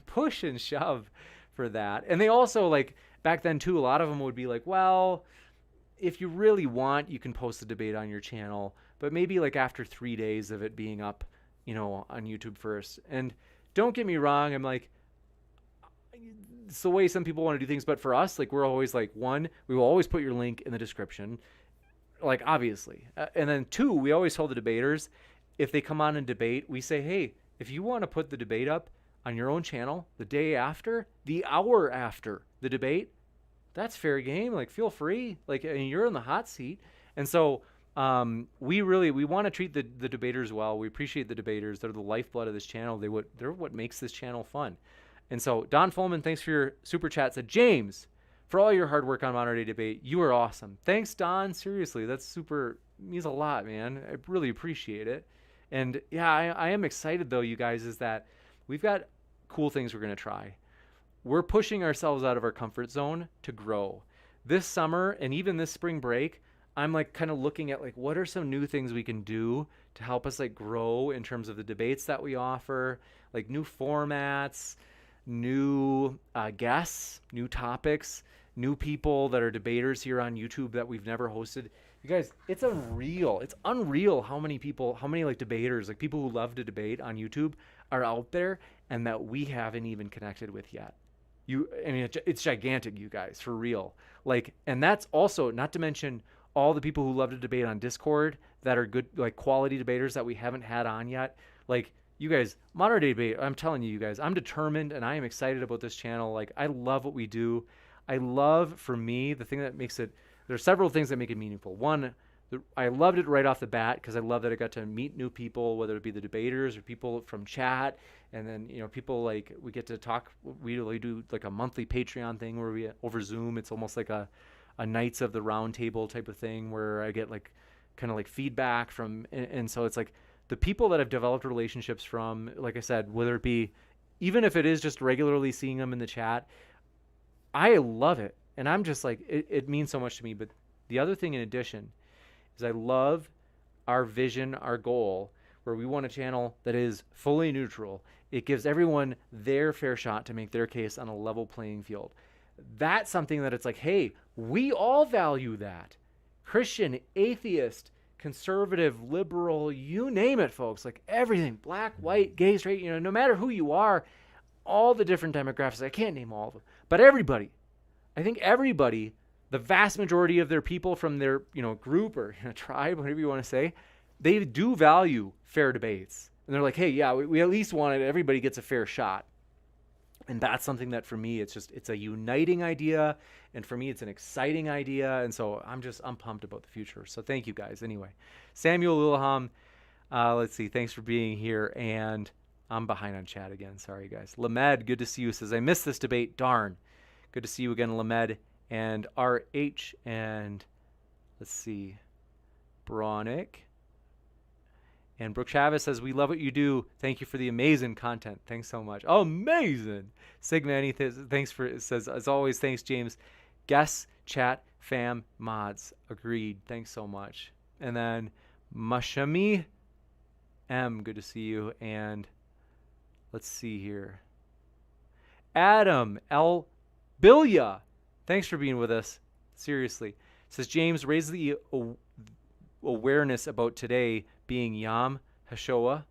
push and shove for that. And they also back then too, a lot of them would be like, well, if you really want, you can post the debate on your channel, but maybe after 3 days of it being up, on YouTube first. And don't get me wrong. I'm it's the way some people want to do things, but for us, we're always one, we will always put your link in the description, obviously. And then two, we always tell the debaters, if they come on and debate, we say, hey, if you want to put the debate up on your own channel the day after, the hour after the debate, that's fair game. Feel free. And you're in the hot seat. And so we want to treat the debaters well. We appreciate the debaters. They're the lifeblood of this channel. They're what makes this channel fun. And so Don Fulman, thanks for your super chat. Said, James, for all your hard work on Modern Day Debate, you are awesome. Thanks, Don. Seriously, that's super, means a lot, man. I really appreciate it. And yeah, I am excited though, you guys, is that we've got cool things we're going to try. We're pushing ourselves out of our comfort zone to grow. This summer and even this spring break, I'm like kind of looking at like what are some new things we can do to help us like grow in terms of the debates that we offer, like new formats, new guests, new topics, new people that are debaters here on YouTube that we've never hosted. You guys, it's unreal. It's unreal how many people, how many like debaters, like people who love to debate on YouTube are out there and that we haven't even connected with yet. I mean, it's gigantic, you guys, for real. Like, and that's also not to mention all the people who love to debate on Discord that are good, like quality debaters that we haven't had on yet. Like, you guys, modern day debate, I'm telling you guys, I'm determined and I am excited about this channel. Like, I love what we do. I love, for me, the thing that makes it, there's several things that make it meaningful. One, I loved it right off the bat because I love that I got to meet new people, whether it be the debaters or people from chat. And then, you know, people like, we get to talk, we really do like a monthly Patreon thing where we, over Zoom, it's almost like a Knights of the Round Table type of thing where I get like kind of like feedback from, and so it's like the people that I've developed relationships from, like I said, whether it be, even if it is just regularly seeing them in the chat, I love it. And I'm just like, it means so much to me. But the other thing in addition is I love our vision, our goal, where we want a channel that is fully neutral. It gives everyone their fair shot to make their case on a level playing field. That's something that it's like, hey, we all value that. Christian, atheist, conservative, liberal, you name it, folks. Like everything, black, white, gay, straight, you know, no matter who you are, all the different demographics. I can't name all of them, but everybody, I think everybody, the vast majority of their people from their, you know, group or tribe, whatever you want to say, they do value fair debates. And they're like, hey, yeah, we at least want it. Everybody gets a fair shot. And that's something that for me, it's a uniting idea. And for me, it's an exciting idea. And so I'm pumped about the future. So thank you guys. Anyway, Samuel Lilham, let's see. Thanks for being here. And I'm behind on chat again. Sorry, guys. Lamed, good to see you. Says, I missed this debate. Darn. Good to see you again, Lamed. And RH. And let's see. Bronick. And Brooke Chavez says, we love what you do. Thank you for the amazing content. Thanks so much. Oh, amazing. Sigmani, thanks for, it says, as always, thanks, James. Guests, chat, fam, mods. Agreed. Thanks so much. And then Mashami M, good to see you. And let's see here. Adam L. Bilya, thanks for being with us. Seriously. Says, James, raise the awareness about today being Yom HaShoah,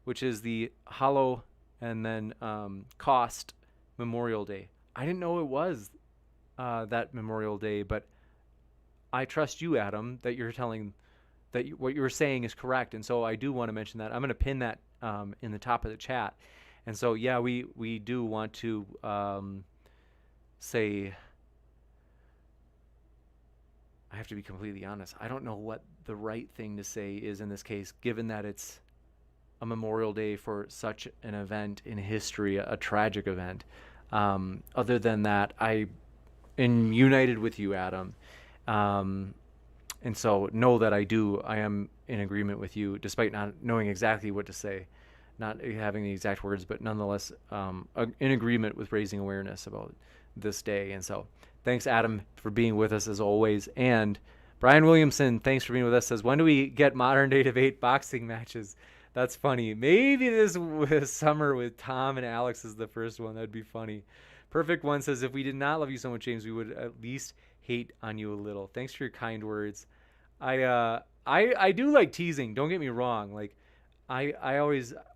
which is the Hollow and then Cost Memorial Day. I didn't know it was that Memorial Day, but I trust you, Adam, that you're telling that what you're saying is correct. And so I do want to mention that. I'm going to pin that in the top of the chat. And so, yeah, we do want to say, I have to be completely honest. I don't know what the right thing to say is in this case, given that it's a Memorial Day for such an event in history, a tragic event. Other than that, I am united with you, Adam. And so know that I am in agreement with you, despite not knowing exactly what to say, not having the exact words, but nonetheless in agreement with raising awareness about this day. And so thanks, Adam, for being with us as always. And Brian Williamson, thanks for being with us, says, when do we get modern day debate boxing matches? That's funny. Maybe this summer with Tom and Alex is the first one. That'd be funny. Perfect One says, if we did not love you so much, James, we would at least hate on you a little. Thanks for your kind words. I do like teasing. Don't get me wrong. Like I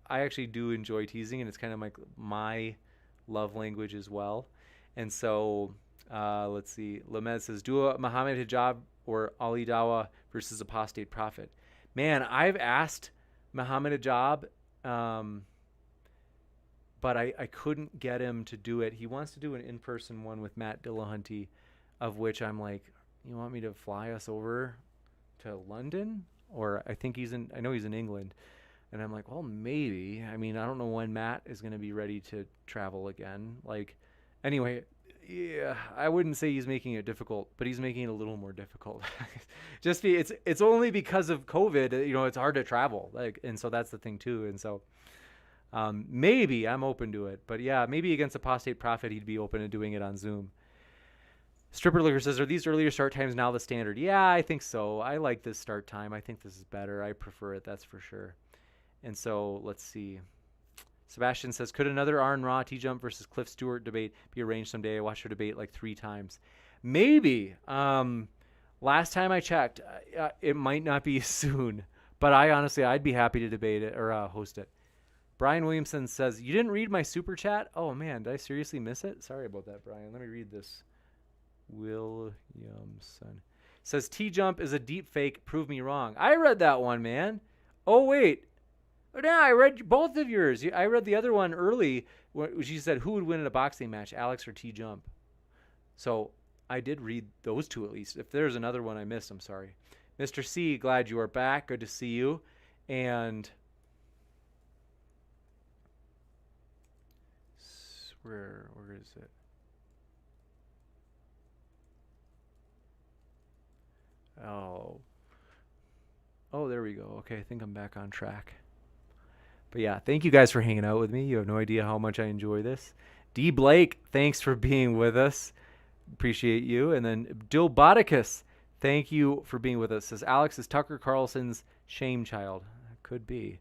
actually do enjoy teasing, and it's kind of like my love language as well. And so let's see. Lamed says, do a Muhammad hijab or Ali Dawa versus apostate prophet. Man, I've asked Muhammad hijab, but I couldn't get him to do it. He wants to do an in-person one with Matt Dillahunty, of which I'm like, you want me to fly us over to London? Or I know he's in England. And I'm like, well, maybe. I mean, I don't know when Matt is going to be ready to travel again. Like, anyway, yeah, I wouldn't say he's making it difficult, but he's making it a little more difficult. It's only because of COVID, you know, it's hard to travel. Like, and so that's the thing too. And so maybe I'm open to it, but yeah, maybe against apostate prophet, he'd be open to doing it on Zoom. Stripper Liquor says, are these earlier start times now the standard? Yeah, I think so. I like this start time. I think this is better. I prefer it, that's for sure. And so let's see. Sebastian says, could another Arn Raw TJump versus Cliff Stewart debate be arranged someday? I watched her debate like 3 times. Maybe. Last time I checked, it might not be soon. But I'd be happy to debate it or host it. Brian Williamson says, you didn't read my super chat? Oh, man, did I seriously miss it? Sorry about that, Brian. Let me read this. Williamson says, TJump is a deep fake. Prove me wrong. I read that one, man. Oh, wait. Yeah, I read both of yours. I read the other one early. She said, who would win in a boxing match, Alex or TJump? So I did read those 2 at least. If there's another one I missed, I'm sorry. Mr. C, glad you are back. Good to see you. And where is it? Oh, there we go. Okay, I think I'm back on track. But yeah, thank you guys for hanging out with me. You have no idea how much I enjoy this. D. Blake, thanks for being with us. Appreciate you. And then Dill Bodicus, thank you for being with us. Says Alex is Tucker Carlson's shame child. Could be.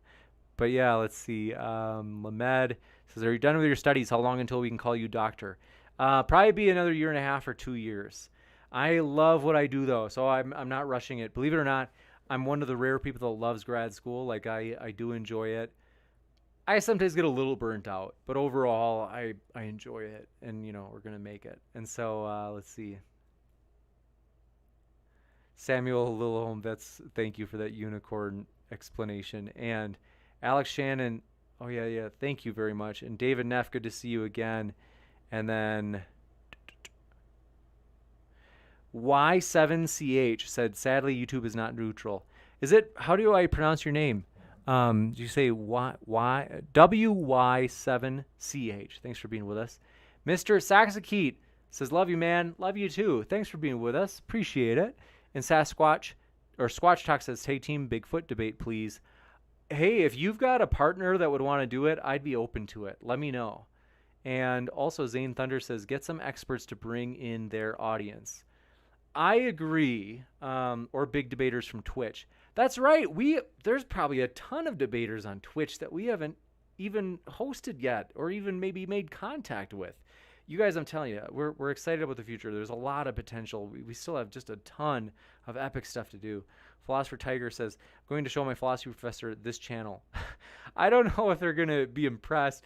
But yeah, let's see. Lamed says, are you done with your studies? How long until we can call you doctor? Probably be another 1.5 or 2 years. I love what I do though, so I'm not rushing it. Believe it or not, I'm one of the rare people that loves grad school. Like I do enjoy it. I sometimes get a little burnt out, but overall I enjoy it, and we're gonna make it. And so let's see. Samuel Lilholm, thank you for that unicorn explanation. And Alex Shannon, oh yeah, thank you very much. And David Neff, good to see you again. And then Y7CH said, sadly YouTube is not neutral. Is it? How do I pronounce your name? Did you say WY7CH? Thanks for being with us. Mr. Saxakeet says, love you, man. Love you too. Thanks for being with us. Appreciate it. And Sasquatch Talk says, hey team, Bigfoot debate, please. Hey, if you've got a partner that would want to do it, I'd be open to it. Let me know. And also Zane Thunder says, get some experts to bring in their audience. I agree. Or big debaters from Twitch. That's right. There's probably a ton of debaters on Twitch that we haven't even hosted yet, or even maybe made contact with. You guys, I'm telling you, we're excited about the future. There's a lot of potential. We still have just a ton of epic stuff to do. Philosopher Tiger says, I'm going to show my philosophy professor this channel. I don't know if they're going to be impressed.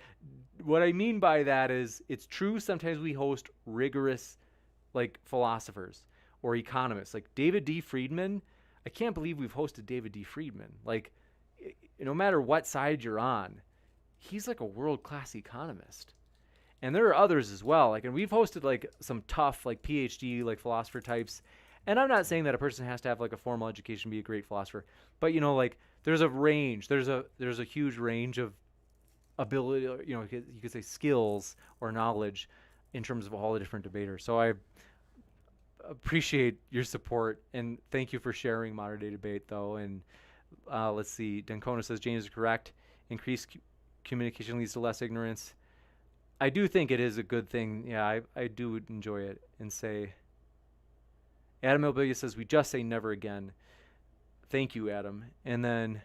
What I mean by that is, it's true sometimes we host rigorous philosophers or economists. Like David D. Friedman, I can't believe we've hosted David D. Friedman. No matter what side you're on, he's like a world-class economist. And there are others as well. And we've hosted some tough PhD philosopher types. And I'm not saying that a person has to have a formal education to be a great philosopher, but there's a range. There's a huge range of ability, you could say skills or knowledge in terms of all the different debaters. So I appreciate your support, and thank you for sharing Modern Day Debate though. And let's see, Dancona says James is correct. Increased communication leads to less ignorance. I do think it is a good thing. Yeah, I do enjoy it. And say, Adam Ilbilia says, we just say never again. Thank you, Adam. And then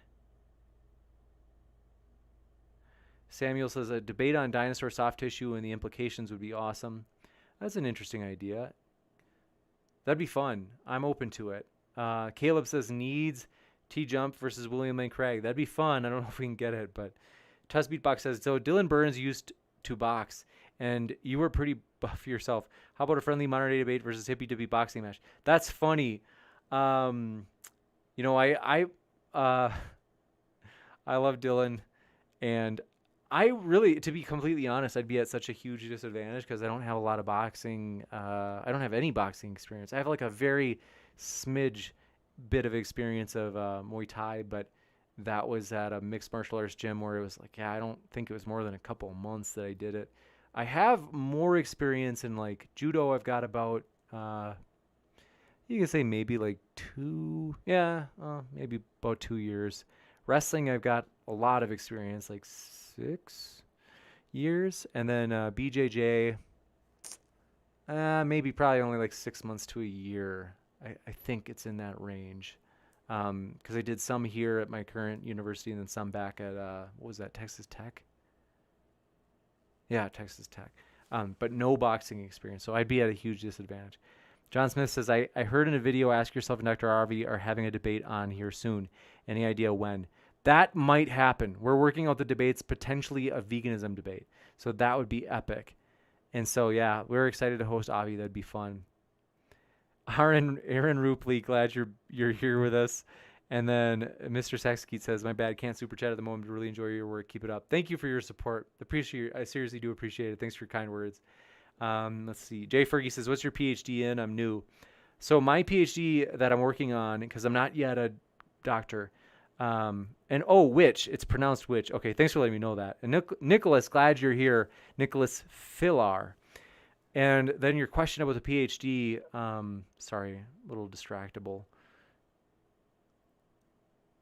Samuel says a debate on dinosaur soft tissue and the implications would be awesome. That's an interesting idea. That'd be fun. I'm open to it. Caleb says needs TJump versus William Lane Craig. That'd be fun. I don't know if we can get it, but Tuss Beatbox says, so Dylan Burns used to box, and you were pretty buff yourself. How about a friendly modern day debate versus hippie dippy boxing match? That's funny. I love Dylan, and I really, to be completely honest, I'd be at such a huge disadvantage because I don't have a lot of boxing. I don't have any boxing experience. I have a very smidge bit of experience of Muay Thai, but that was at a mixed martial arts gym where it was I don't think it was more than a couple of months that I did it. I have more experience in judo. I've got about, you can say maybe 2, maybe about 2 years. Wrestling, I've got a lot of experience, 6 years. And then BJJ, maybe probably only like 6 months to a year. I think it's in that range. Because I did some here at my current university and then some back at, what was that, Texas Tech? Yeah, Texas Tech. But no boxing experience. So I'd be at a huge disadvantage. John Smith says, I heard in a video, Ask Yourself and Dr. Arvey are having a debate on here soon. Any idea when? That might happen. We're working out the debates, potentially a veganism debate. So that would be epic. And so, yeah, we're excited to host Avi. That'd be fun. Aaron Rupley, glad you're here with us. And then Mr. Sexkeet says, my bad, can't super chat at the moment. Really enjoy your work. Keep it up. Thank you for your support. I seriously do appreciate it. Thanks for your kind words. Let's see. Jay Fergie says, what's your PhD in? I'm new. So my PhD that I'm working on, because I'm not yet a doctor, which, it's pronounced which. Okay, thanks for letting me know that. And Nicholas, glad you're here. Nicholas Fillar. And then your question about the PhD, sorry, a little distractible.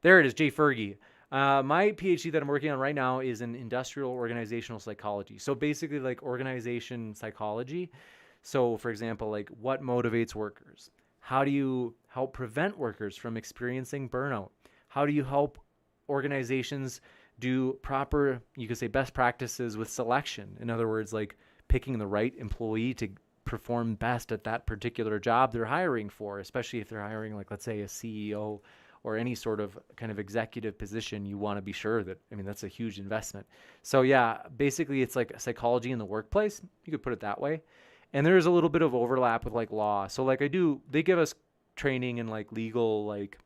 There it is, Jay Fergie. My PhD that I'm working on right now is in industrial organizational psychology. So basically like organization psychology. So for example, like what motivates workers? How do you help prevent workers from experiencing burnout? How do you help organizations do proper, you could say best practices with selection? In other words, like picking the right employee to perform best at that particular job they're hiring for, especially if they're hiring, like, let's say a CEO or any sort of kind of executive position. You want to be sure that, that's a huge investment. So yeah, basically it's like psychology in the workplace. You could put it that way. And there's a little bit of overlap with like law. So like they give us training in like legal, like,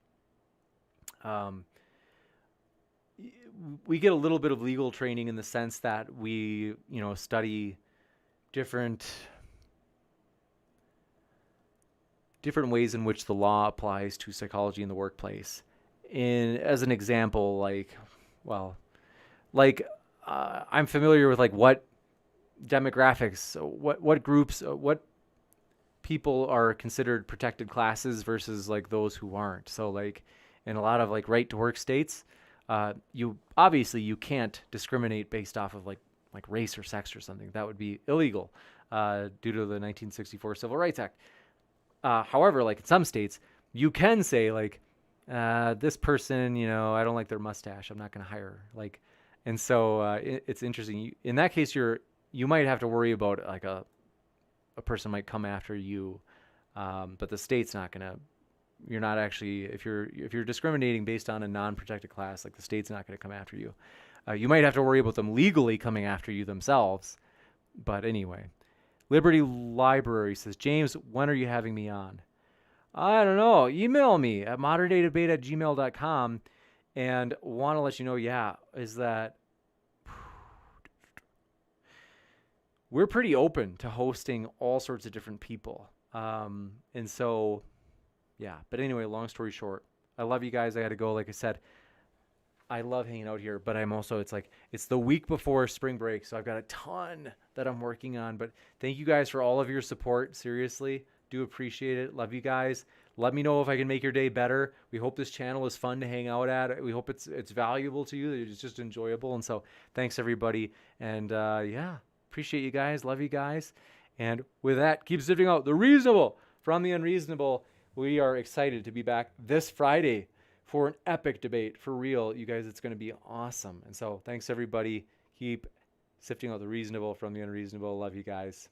we get a little bit of legal training in the sense that we, study different ways in which the law applies to psychology in the workplace. As an example, I'm familiar with like what demographics, what groups, what people are considered protected classes versus like those who aren't. So like in a lot of like right to work states, you can't discriminate based off of like race or sex or something. That would be illegal due to the 1964 Civil Rights Act. However, like in some states, you can say like, this person, I don't like their mustache, I'm not going to hire. Like, and so it's interesting. In that case, you might have to worry about like a person might come after you, but the state's not going to. You're not actually, if you're discriminating based on a non-protected class, like the state's not going to come after you. You might have to worry about them legally coming after you themselves. But anyway, Liberty Library says, James, when are you having me on? I don't know. Email me at moderndataDebate@gmail.com. And want to let you know, is that we're pretty open to hosting all sorts of different people. And so, but anyway, long story short, I love you guys. I got to go. Like I said, I love hanging out here, but it's the week before spring break. So I've got a ton that I'm working on, but thank you guys for all of your support. Seriously, do appreciate it. Love you guys. Let me know if I can make your day better. We hope this channel is fun to hang out at. We hope it's valuable to you. It's just enjoyable. And so thanks everybody. And appreciate you guys. Love you guys. And with that, keep sifting out the reasonable from the unreasonable. We are excited to be back this Friday for an epic debate. For real, you guys, it's going to be awesome. And so thanks everybody. Keep sifting out the reasonable from the unreasonable. Love you guys.